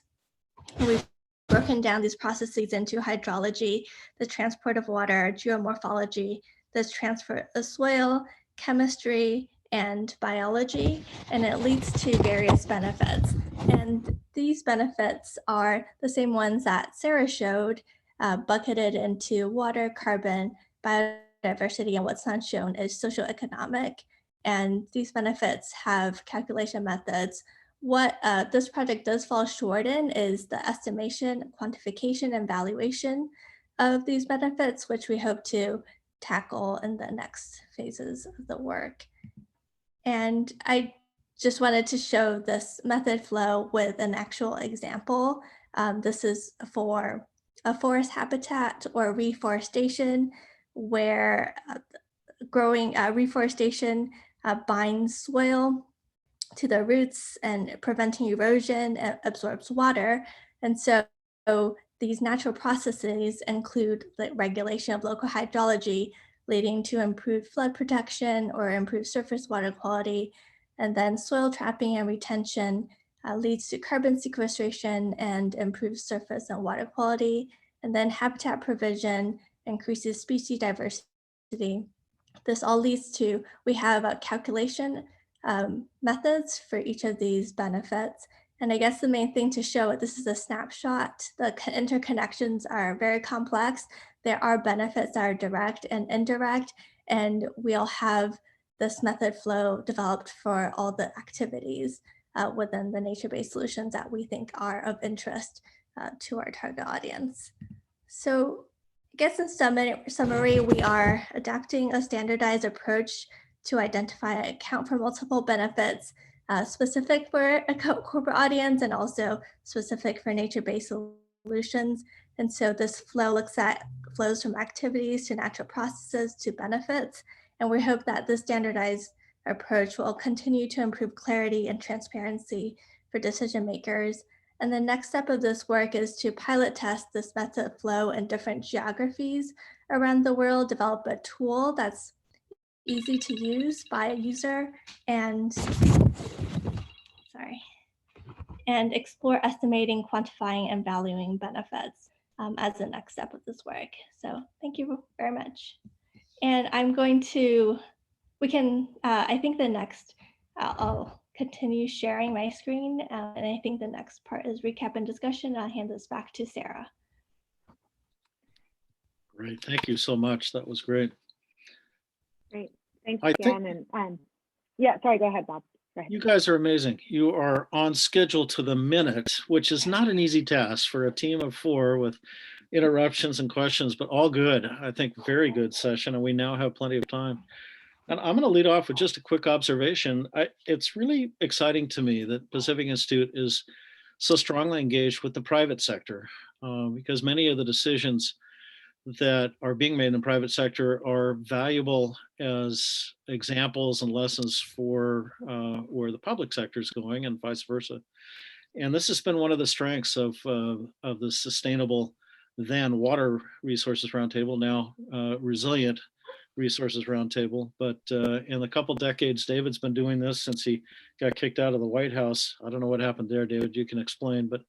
And we've broken down these processes into hydrology, the transport of water, geomorphology, the transfer of soil, chemistry, and biology, and it leads to various benefits. And these benefits are the same ones that Sarah showed, bucketed into water, carbon, biodiversity, and what's not shown is socioeconomic. And these benefits have calculation methods. What this project does fall short in is the estimation, quantification, and valuation of these benefits, which we hope to tackle in the next phases of the work. And I just wanted to show this method flow with an actual example. This is for a forest habitat or reforestation, where growing reforestation binds soil to the roots and preventing erosion, absorbs water. And so these natural processes include the regulation of local hydrology, leading to improved flood protection or improved surface water quality. And then soil trapping and retention leads to carbon sequestration and improved surface and water quality. And then habitat provision increases species diversity. This all leads to, we have a calculation methods for each of these benefits. And I guess the main thing to show, this is a snapshot. The interconnections are very complex. There are benefits that are direct and indirect, and we'll have this method flow developed for all the activities within the nature-based solutions that we think are of interest to our target audience. So I guess in summary, we are adapting a standardized approach to identify and account for multiple benefits specific for a corporate audience and also specific for nature-based solutions. And so this flow looks at flows from activities to natural processes to benefits. And we hope that this standardized approach will continue to improve clarity and transparency for decision makers. And the next step of this work is to pilot test this method flow in different geographies around the world, develop a tool that's easy to use by a user, and explore estimating, quantifying, and valuing benefits as the next step of this work. So thank you very much. And I'm going to, I think the next, I'll continue sharing my screen. And I think the next part is recap and discussion. I'll hand this back to Sarah. Great, thank you so much. That was great. Great, thanks, Jen. And yeah, sorry, go ahead, Bob. Go ahead. You guys are amazing. You are on schedule to the minute, which is not an easy task for a team of 4 with interruptions and questions, but all good. I think very good session, and we now have plenty of time. And I'm going to lead off with just a quick observation. It's really exciting to me that Pacific Institute is so strongly engaged with the private sector because many of the decisions that are being made in the private sector are valuable as examples and lessons for where the public sector is going and vice versa. And this has been one of the strengths of the Sustainable Then Water Resources Roundtable, now Resilient Resources Roundtable. But in the couple decades, David's been doing this since he got kicked out of the White House. I don't know what happened there, David, you can explain, but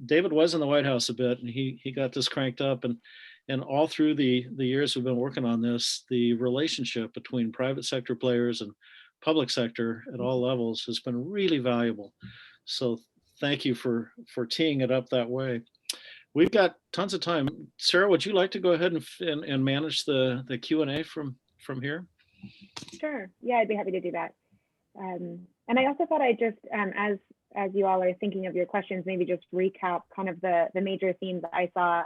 David was in the White House a bit and he got this cranked up, and all through the years we've been working on this, the relationship between private sector players and public sector at all levels has been really valuable. So thank you for teeing it up that way. We've got tons of time. Sarah, would you like to go ahead and manage the Q&A from here? Sure. Yeah, I'd be happy to do that. And I also thought I'd just, as you all are thinking of your questions, maybe just recap kind of the major themes that I saw.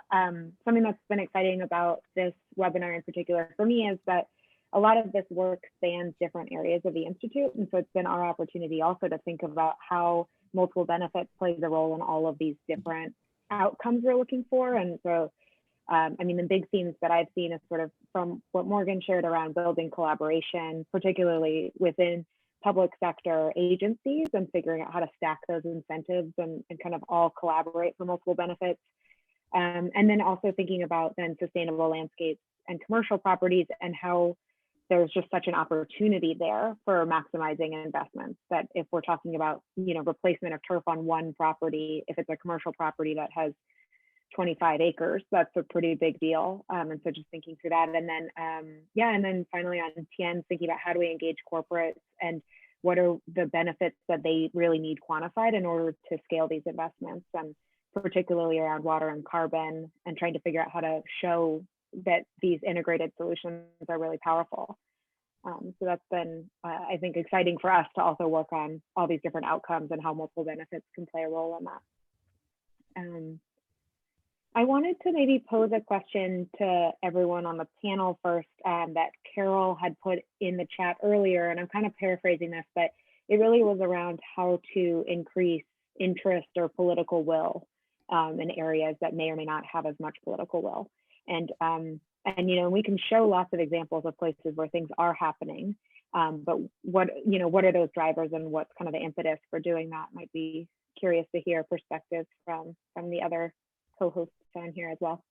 Something that's been exciting about this webinar in particular for me is that a lot of this work spans different areas of the Institute. And so it's been our opportunity also to think about how multiple benefits plays a role in all of these different outcomes we're looking for. And so, I mean, the big themes that I've seen is sort of from what Morgan shared around building collaboration, particularly within public sector agencies and figuring out how to stack those incentives and kind of all collaborate for multiple benefits. And then also thinking about then sustainable landscapes and commercial properties, and how there's just such an opportunity there for maximizing investments, that if we're talking about, you know, replacement of turf on one property, if it's a commercial property that has 25 acres, that's a pretty big deal. And so just thinking through that. And then, yeah, and then finally on TN, thinking about how do we engage corporates and what are the benefits that they really need quantified in order to scale these investments, and particularly around water and carbon, and trying to figure out how to show that these integrated solutions are really powerful. So that's been, I think, exciting for us to also work on all these different outcomes and how multiple benefits can play a role in that. I wanted to maybe pose a question to everyone on the panel first, that Carol had put in the chat earlier, and I'm kind of paraphrasing this, but it really was around how to increase interest or political will in areas that may or may not have as much political will. And you know, we can show lots of examples of places where things are happening, but what are those drivers, and what's kind of the impetus for doing that? Might be curious to hear perspectives from the other co-hosts on here as well.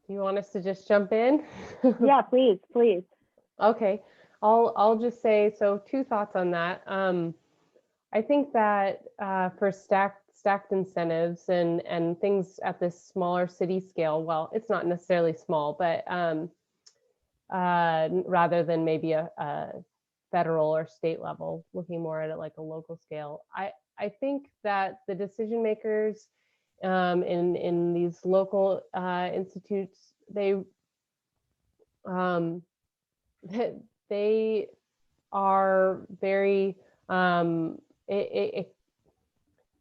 Do you want us to just jump in? Yeah, please. Okay, I'll just say, so two thoughts on that. I think that for stacked incentives and things at this smaller city scale, well, it's not necessarily small, but rather than maybe a federal or state level, looking more at it like a local scale, I think that the decision makers in these local institutes, they are very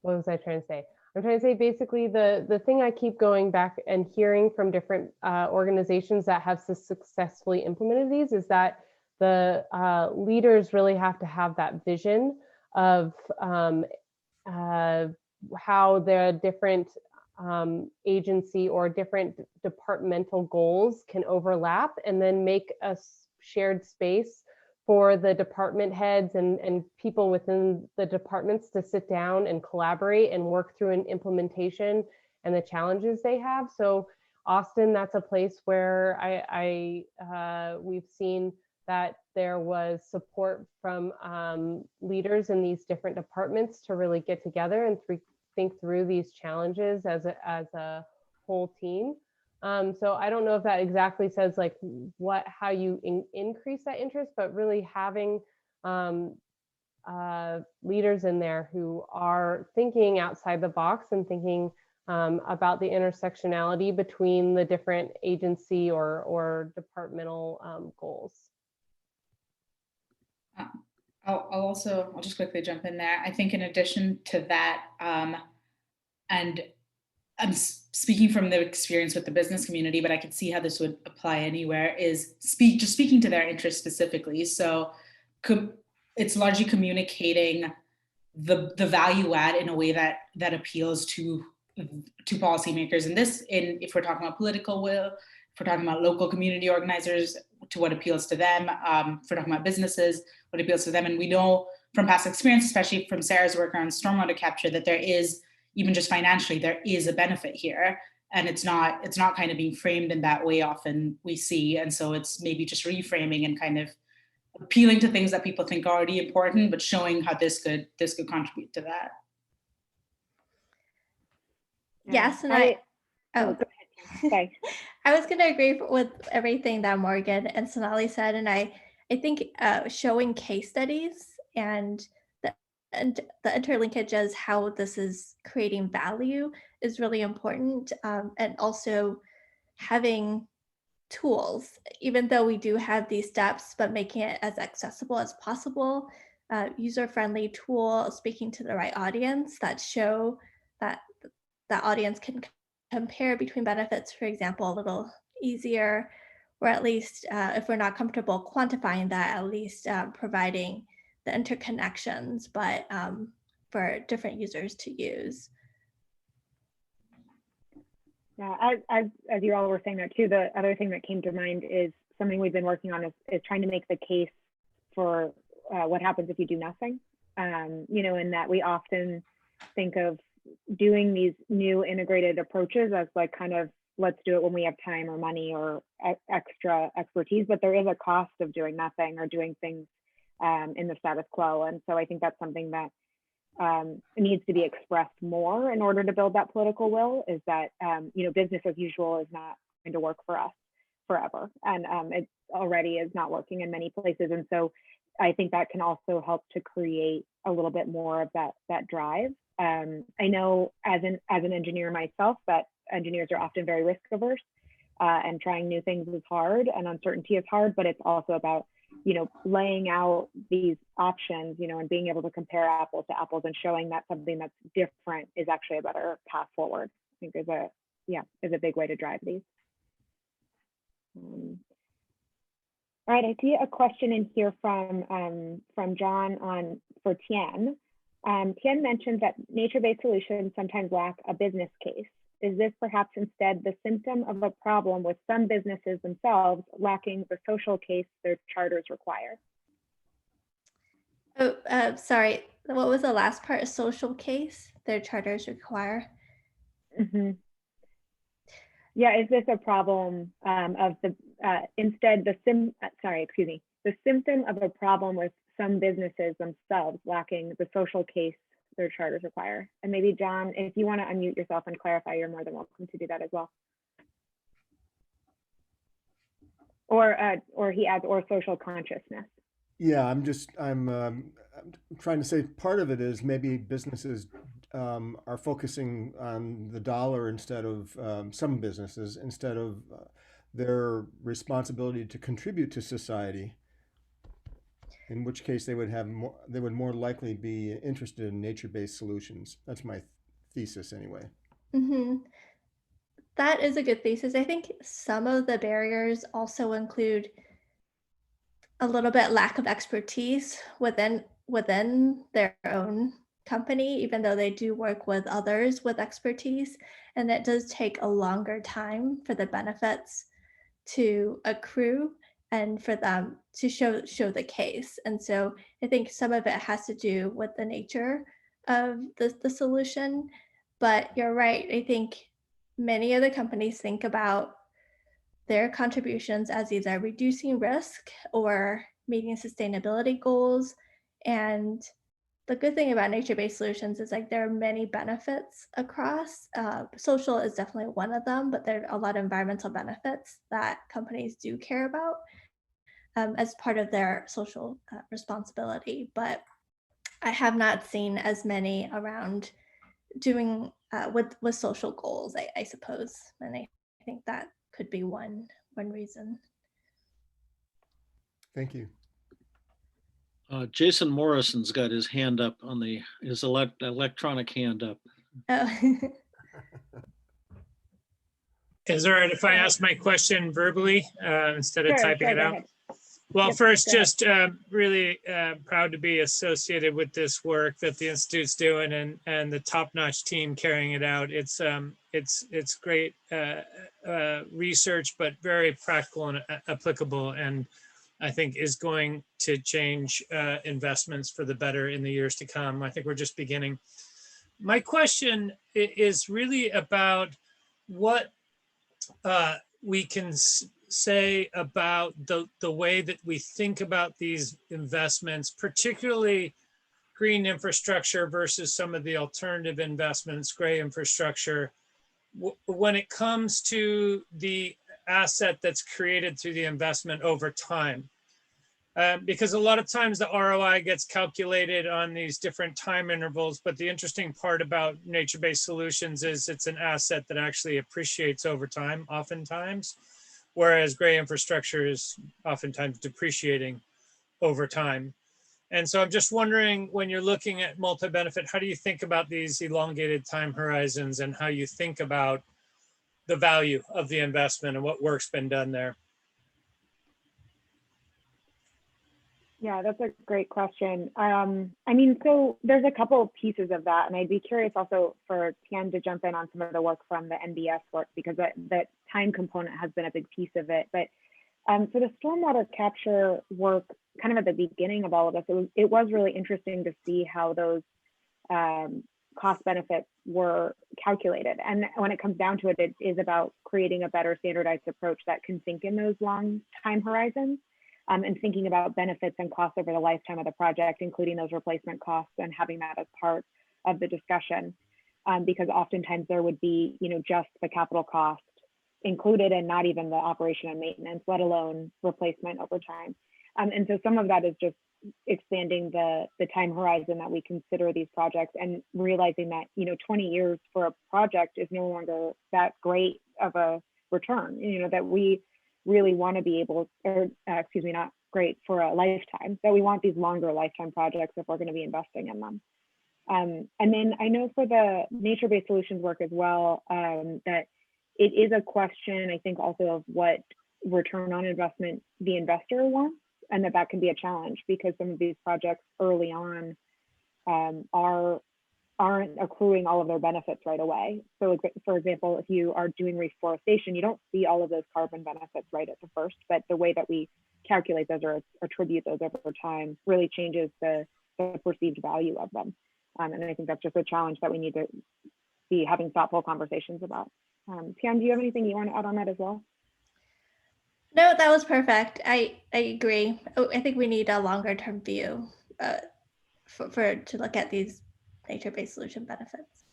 what was I trying to say? I'm trying to say basically the thing I keep going back and hearing from different organizations that have successfully implemented these is that the leaders really have to have that vision of how the different agency or different departmental goals can overlap, and then make a shared space for the department heads and people within the departments to sit down and collaborate and work through an implementation and the challenges they have. So Austin, that's a place where we've seen that there was support from leaders in these different departments to really get together and think through these challenges as a whole team. So I don't know if that exactly says like how you increase that interest, but really having leaders in there who are thinking outside the box and thinking about the intersectionality between the different agency or departmental goals. I'll just quickly jump in there. I think in addition to that, and I'm speaking from the experience with the business community, but I could see how this would apply anywhere, is speaking to their interests specifically. So it's largely communicating the value add in a way that appeals to policymakers. And if we're talking about political will, if we're talking about local community organizers, to what appeals to them, if we're talking about businesses, what appeals to them. And we know from past experience, especially from Sarah's work around stormwater capture, that there is, even just financially, there is a benefit here. And it's not kind of being framed in that way often we see. And so it's maybe just reframing and kind of appealing to things that people think are already important, but showing how this could contribute to that. Yes, and go ahead. Sorry. I was going to agree with everything that Morgan and Sonali said, and I think showing case studies and the interlinkages, how this is creating value, is really important, and also having tools, even though we do have these steps, but making it as accessible as possible, user-friendly tool, speaking to the right audience that show that the audience can compare between benefits, for example, a little easier, or at least if we're not comfortable quantifying that, at least providing the interconnections, but for different users to use. Yeah, as you all were saying that too, the other thing that came to mind is something we've been working on is trying to make the case for what happens if you do nothing. You know, in that we often think of doing these new integrated approaches as like kind of, let's do it when we have time or money or extra expertise, but there is a cost of doing nothing or doing things in the status quo. And so I think that's something that needs to be expressed more in order to build that political will, is that, you know, business as usual is not going to work for us forever. And it already is not working in many places. And so I think that can also help to create a little bit more of that drive. I know as an engineer myself, that engineers are often very risk averse, and trying new things is hard and uncertainty is hard, but it's also about, you know, laying out these options, you know, and being able to compare apples to apples and showing that something that's different is actually a better path forward. I think is a big way to drive these. All right, I see a question in here from John for Tian. Tian mentioned that nature-based solutions sometimes lack a business case. Is this perhaps instead the symptom of a problem with some businesses themselves lacking the social case their charters require? Oh, sorry, what was the last part? A social case their charters require? Mm-hmm. Yeah, is this a problem of the the symptom of a problem with some businesses themselves lacking the social case their charters require? And maybe John, if you want to unmute yourself and clarify, you're more than welcome to do that as well. Or he adds, or social consciousness. Yeah, I'm trying to say part of it is maybe businesses are focusing on the dollar instead of some businesses, instead of their responsibility to contribute to society. In which case they would more likely be interested in nature-based solutions. That's my thesis anyway. Mm-hmm. That is a good thesis. I think some of the barriers also include a little bit lack of expertise within their own company, even though they do work with others with expertise. And it does take a longer time for the benefits to accrue and for them to show the case. And so I think some of it has to do with the nature of the solution. But you're right. I think many of the companies think about their contributions as either reducing risk or meeting sustainability goals. And the good thing about nature-based solutions is like there are many benefits across. Social is definitely one of them, but there are a lot of environmental benefits that companies do care about as part of their social responsibility. But I have not seen as many around doing with social goals, I suppose. And I think that could be one reason. Thank you. Jason Morrison's got his hand up on his electronic hand up. Oh. Is it all right if I ask my question verbally instead of typing it out? Ahead. Well, Yep, first, go ahead. just really proud to be associated with this work that the Institute's doing and the top-notch team carrying it out. It's great research, but very practical and applicable, and I think is going to change investments for the better in the years to come. I think we're just beginning. My question is really about what we can say about the way that we think about these investments, particularly green infrastructure versus some of the alternative investments, gray infrastructure, when it comes to the asset that's created through the investment over time. Because a lot of times the ROI gets calculated on these different time intervals, but the interesting part about nature-based solutions is it's an asset that actually appreciates over time, oftentimes, whereas gray infrastructure is oftentimes depreciating over time. And so I'm just wondering, when you're looking at multi-benefit, how do you think about these elongated time horizons and how you think about the value of the investment and what work's been done there? Yeah, that's a great question. I mean, so there's a couple of pieces of that, and I'd be curious also for Tian to jump in on some of the work from the NBS work, because that time component has been a big piece of it. But for the stormwater capture work, kind of at the beginning of all of this, it was really interesting to see how those cost benefits were calculated. And when it comes down to it, it is about creating a better standardized approach that can think in those long time horizons, and thinking about benefits and costs over the lifetime of the project, including those replacement costs, and having that as part of the discussion. Because oftentimes there would be, just the capital cost included and not even the operation and maintenance, let alone replacement over time. And so some of that is just expanding the time horizon that we consider these projects, and realizing that 20 years for a project is no longer that great of a return, that we really want to be able, or excuse me, not great for a lifetime, that we want these longer lifetime projects if we're going to be investing in them. And then I know for the nature-based solutions work as well, that it is a question, I think, also of what return on investment the investor wants, and that can be a challenge, because some of these projects early on aren't accruing all of their benefits right away. So for example, if you are doing reforestation, you don't see all of those carbon benefits right at the first, but the way that we calculate those or attribute those over time really changes the perceived value of them. And I think that's just a challenge that we need to be having thoughtful conversations about. Tian, do you have anything you want to add on that as well? No, that was perfect. I agree. I think we need a longer term view to look at these nature-based solution benefits.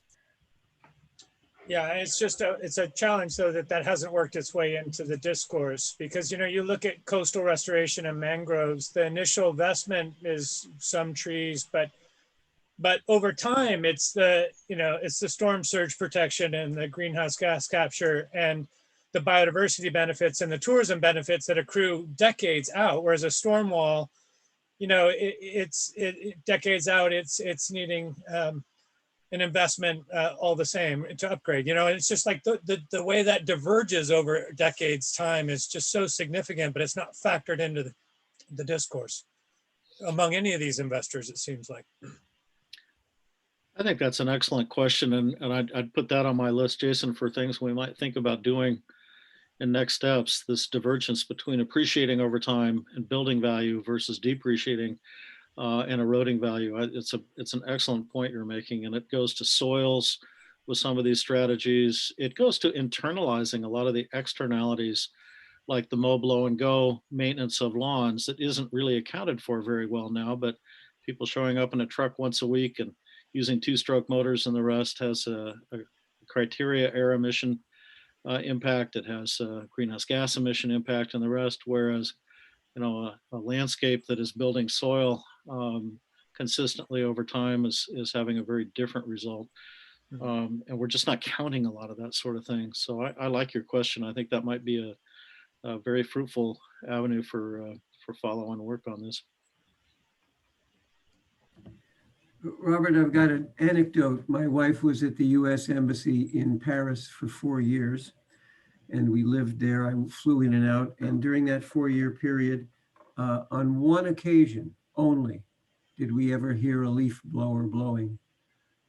Yeah, it's just it's a challenge though that hasn't worked its way into the discourse, because you look at coastal restoration and mangroves, the initial investment is some trees, but over time it's the storm surge protection and the greenhouse gas capture and the biodiversity benefits and the tourism benefits that accrue decades out, whereas a storm wall, it's decades out, it's needing an investment all the same to upgrade. It's just like the way that diverges over decades time is just so significant, but it's not factored into the discourse among any of these investors, it seems like. I think that's an excellent question, and I'd put that on my list, Jason, for things we might think about doing in next steps. This divergence between appreciating over time and building value versus depreciating and eroding value. It's an excellent point you're making, and it goes to soils with some of these strategies. It goes to internalizing a lot of the externalities, like the mow, blow, and go maintenance of lawns that isn't really accounted for very well now, but people showing up in a truck once a week and using two-stroke motors, and the rest has a criteria air emission impact. It has greenhouse gas emission impact, and the rest. Whereas, a landscape that is building soil consistently over time is having a very different result. And we're just not counting a lot of that sort of thing. So I like your question. I think that might be a very fruitful avenue for follow-on work on this. Robert, I've got an anecdote. My wife was at the U.S. Embassy in Paris for 4 years, and we lived there. I flew in and out. And during that 4-year period, on one occasion only, did we ever hear a leaf blower blowing.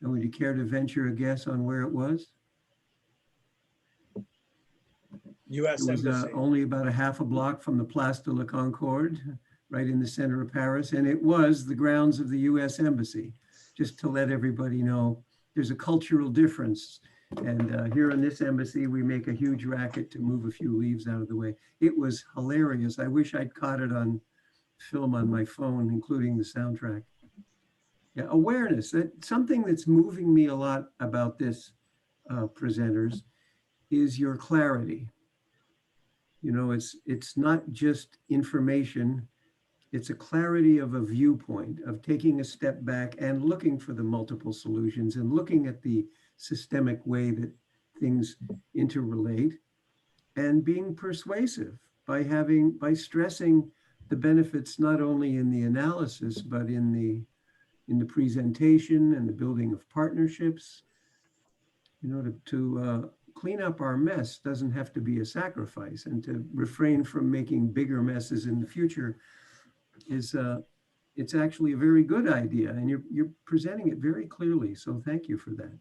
And would you care to venture a guess on where it was? U.S. It was Embassy. only about a half a block from the Place de la Concorde, right in the center of Paris. And it was the grounds of the U.S. Embassy. Just to let everybody know, there's a cultural difference. And here in this embassy, we make a huge racket to move a few leaves out of the way. It was hilarious. I wish I'd caught it on film on my phone, including the soundtrack. Yeah, awareness, something that's moving me a lot about this, presenters, is your clarity. It's not just information. It's a clarity of a viewpoint, of taking a step back and looking for the multiple solutions and looking at the systemic way that things interrelate, and being persuasive by stressing the benefits not only in the analysis but in the presentation and the building of partnerships. To clean up our mess doesn't have to be a sacrifice, and to refrain from making bigger messes in the future it's actually a very good idea, and you're presenting it very clearly. So thank you for that.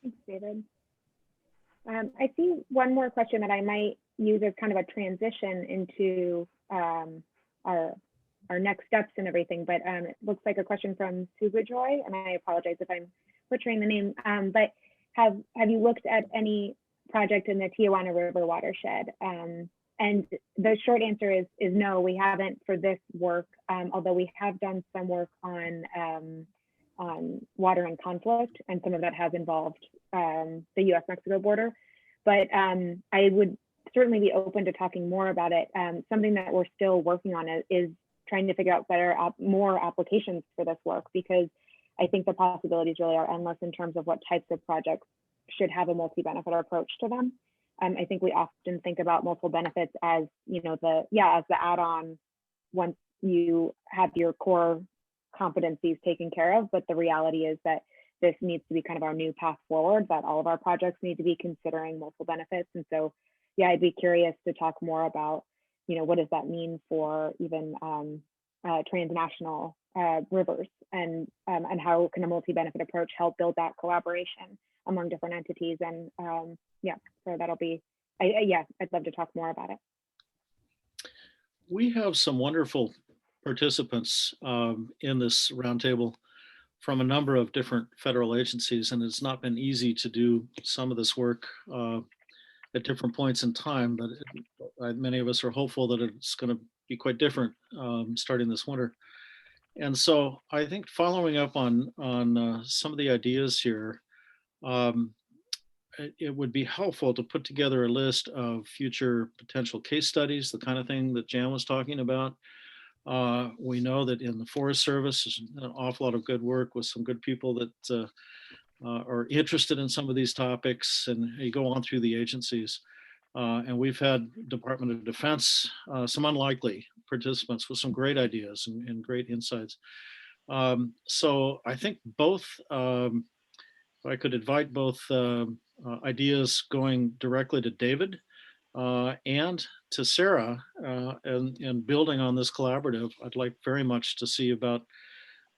Thanks, David. I see one more question that I might use as kind of a transition into our our next steps and everything. But it looks like a question from Subajoy, and I apologize if I'm butchering the name. But have you looked at any project in the Tijuana River watershed? And the short answer is no, we haven't for this work, although we have done some work on water and conflict, and some of that has involved the US-Mexico border. But I would certainly be open to talking more about it. Something that we're still working on is trying to figure out more applications for this work, because I think the possibilities really are endless in terms of what types of projects should have a multi-benefit approach to them. I think we often think about multiple benefits as, you know, as the add-on once you have your core competencies taken care of. But the reality is that this needs to be kind of our new path forward, that all of our projects need to be considering multiple benefits. And so, yeah, I'd be curious to talk more about, you know, what does that mean for even transnational rivers, and how can a multi-benefit approach help build that collaboration among different entities. And yeah, so that'll be, yeah, I'd love to talk more about it. We have some wonderful participants in this roundtable from a number of different federal agencies, and it's not been easy to do some of this work at different points in time, but many of us are hopeful that it's going to be quite different starting this winter. And so I think following up on some of the ideas here, it would be helpful to put together a list of future potential case studies, the kind of thing that Jan was talking about. We know that in the Forest Service, there's an awful lot of good work with some good people that are interested in some of these topics, and you go on through the agencies. And we've had Department of Defense, some unlikely participants with some great ideas and great insights. So I think both, if I could invite both ideas going directly to David and to Sarah, and building on this collaborative, I'd like very much to see about,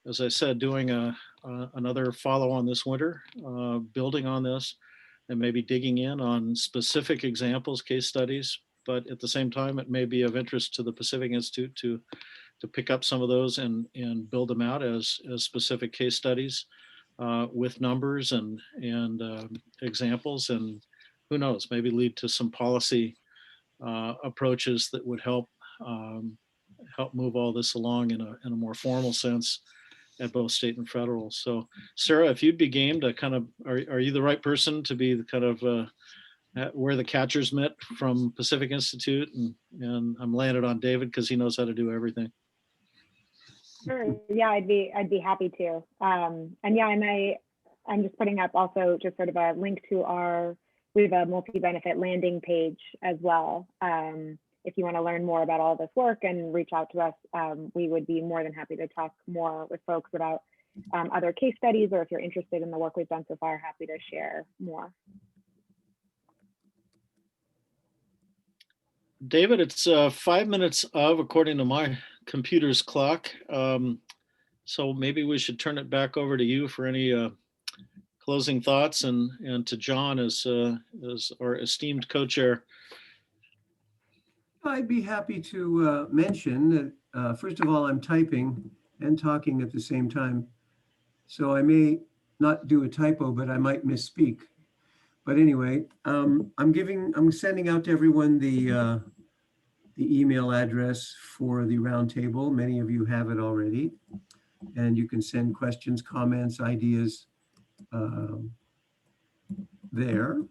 as I said, doing another follow on this winter, building on this, and maybe digging in on specific examples, case studies. But at the same time, it may be of interest to the Pacific Institute to pick up some of those and build them out as specific case studies with numbers and examples, and who knows, maybe lead to some policy approaches that would help move all this along in a more formal sense at both state and federal. So Sarah, if you'd be game to kind of, are you the right person to be the kind of where the catchers met from Pacific Institute, and I'm laying it on David because he knows how to do everything. Sure. Yeah, I'd be happy to. And yeah, I'm just putting up also just sort of a link to we have a multi-benefit landing page as well. If you want to learn more about all this work and reach out to us, we would be more than happy to talk more with folks about other case studies, or if you're interested in the work we've done so far, happy to share more. David, it's 5 minutes of, according to my computer's clock. So maybe we should turn it back over to you for any closing thoughts, and to John as our esteemed co-chair. I'd be happy to mention that, first of all, I'm typing and talking at the same time. So I may not do a typo, but I might misspeak. But anyway, I'm sending out to everyone the email address for the roundtable. Many of you have it already. And you can send questions, comments, ideas there.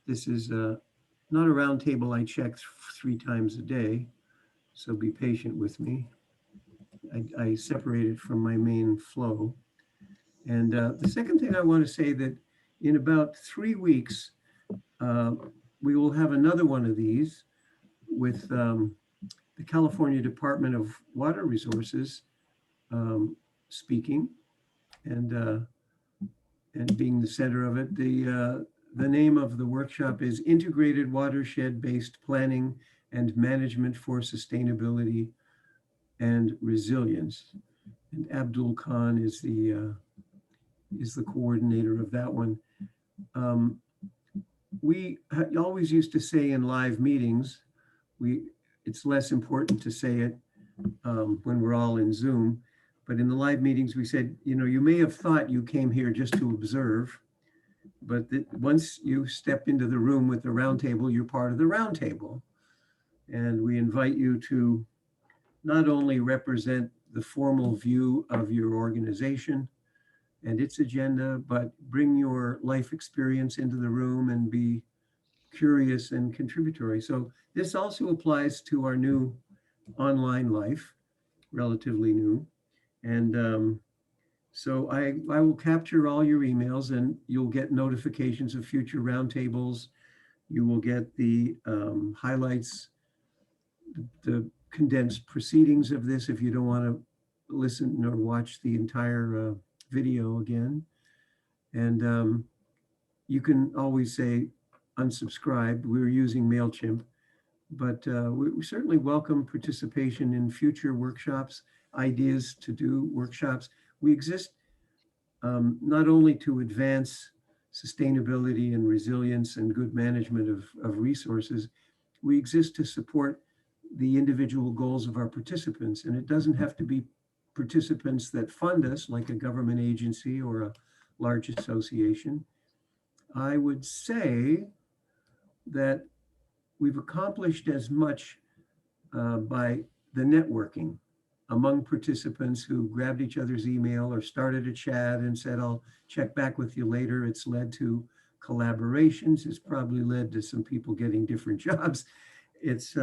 This is not a roundtable I check 3 times a day, so be patient with me. I separate it from my main flow. And the second thing I want to say, that in about 3 weeks, we will have another one of these with the California Department of Water Resources speaking and being the center of it. The name of the workshop is Integrated Watershed-Based Planning and Management for Sustainability and Resilience. And Abdul Khan is the coordinator of that one. We always used to say in live meetings, it's less important to say it when we're all in Zoom. But in the live meetings, we said, you know, you may have thought you came here just to observe, but once you step into the room with the roundtable, you're part of the roundtable. And we invite you to not only represent the formal view of your organization and its agenda, but bring your life experience into the room and be curious and contributory. So this also applies to our new online life, relatively new. And so I will capture all your emails and you'll get notifications of future roundtables. You will get the highlights, the condensed proceedings of this if you don't want to listen or watch the entire video again. And you can always say unsubscribe. We're using MailChimp, but we certainly welcome participation in future workshops, ideas to do workshops. We exist not only to advance sustainability and resilience and good management of resources, we exist to support the individual goals of our participants. And it doesn't have to be participants that fund us, like a government agency or a large association. I would say that we've accomplished as much by the networking among participants who grabbed each other's email or started a chat and said, I'll check back with you later. It's led to collaborations. It's probably led to some people getting different jobs. It's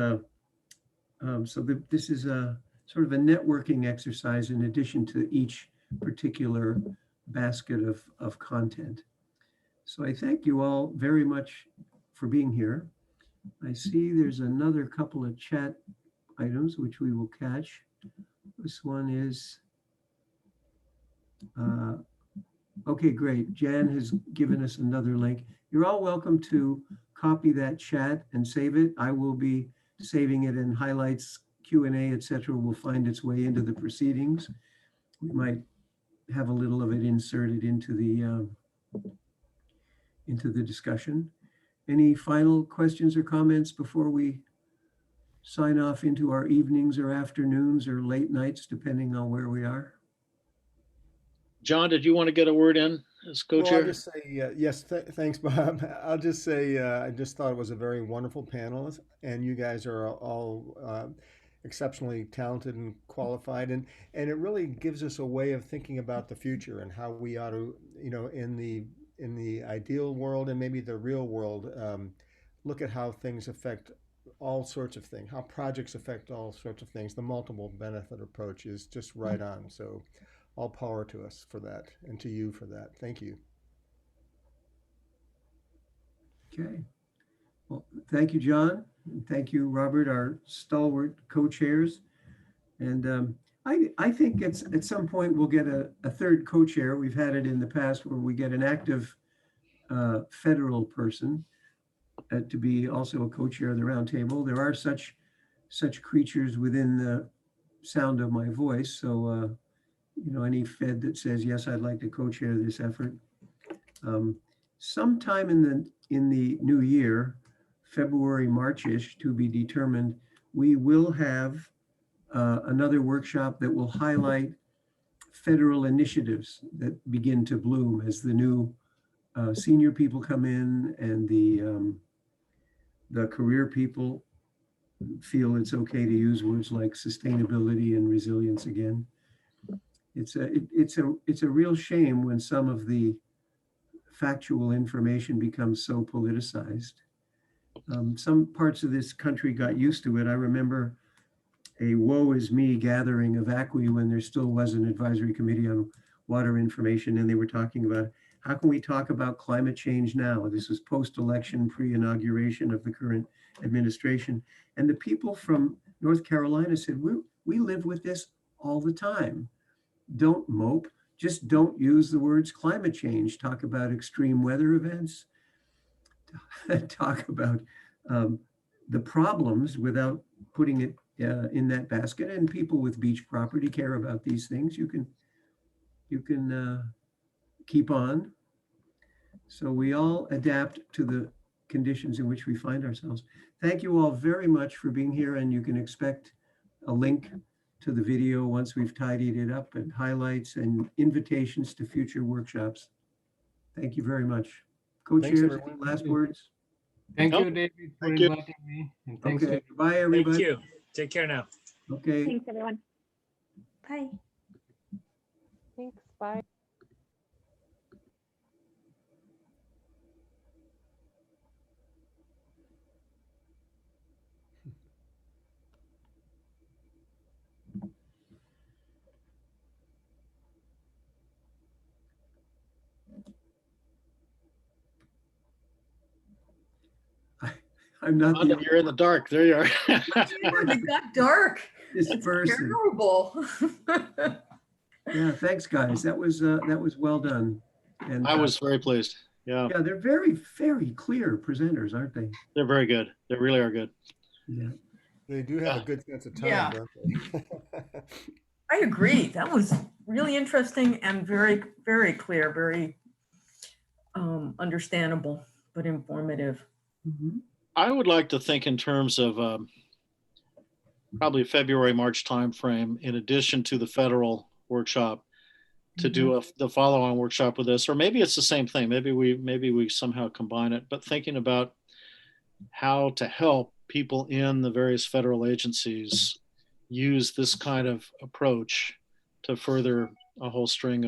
this is a sort of a networking exercise in addition to each particular basket of content. So I thank you all very much for being here. I see there's another couple of chat items which we will catch. This one is, okay, great. Jan has given us another link. You're all welcome to copy that chat and save it. I will be saving it in highlights, Q&A, etc. will find its way into the proceedings. We might have a little of it inserted into the discussion. Any final questions or comments before we sign off into our evenings or afternoons or late nights, depending on where we are? John, did you want to get a word in as co-chair? Well, I'll just say, yes, thanks, Bob. I'll just say, I just thought it was a very wonderful panel, and you guys are all exceptionally talented and qualified, and it really gives us a way of thinking about the future and how we ought to, you know, in the ideal world and maybe the real world, look at how things affect all sorts of things, how projects affect all sorts of things. The multiple benefit approach is just right on. So all power to us for that and to you for that. Thank you. Okay. Well, thank you, John. And thank you, Robert, our stalwart co-chairs. And I think it's at some point we'll get a third co-chair. We've had it in the past where we get an active federal person to be also a co-chair of the roundtable. There are such creatures within the sound of my voice. So, you know, any Fed that says, yes, I'd like to co-chair this effort. Sometime in the new year, February, March-ish, to be determined, we will have another workshop that will highlight federal initiatives that begin to bloom as the new senior people come in and the career people feel it's okay to use words like sustainability and resilience again. It's a real shame when some of the factual information becomes so politicized. Some parts of this country got used to it. I remember a woe is me gathering of ACWI when there still was an advisory committee on water information, and they were talking about how can we talk about climate change now? This was post-election, pre-inauguration of the current administration. And the people from North Carolina said, we live with this all the time. Don't mope, just don't use the words climate change. Talk about extreme weather events, talk about the problems without putting it in that basket. And people with beach property care about these things. You can keep on. So we all adapt to the conditions in which we find ourselves. Thank you all very much for being here, and you can expect a link to the video once we've tidied it up, and highlights and invitations to future workshops. Thank you very much. Co-chairs, any everyone. last words? Thank Nope. you, David, for Thank you. inviting me. And thanks Okay, to bye, Thank everybody. you. Take care now. Okay. Thanks, everyone. Bye. Thanks, bye. I'm not Rhonda, the you're in the dark. There you are. It got dark. this It's person. terrible. Yeah, thanks, guys. That was well done. And I was very pleased. Yeah, yeah, they're very, very clear presenters, aren't they? they're very good. They really are good. Yeah. They do have a good sense of time, Yeah. don't they? I agree. That was really interesting and very, very clear, very understandable, but informative. Mhm. I would like to think in terms of probably February, March timeframe, in addition to the federal workshop, to do the follow-on workshop with this, or maybe it's the same thing. Maybe we somehow combine it. But thinking about how to help people in the various federal agencies use this kind of approach to further a whole string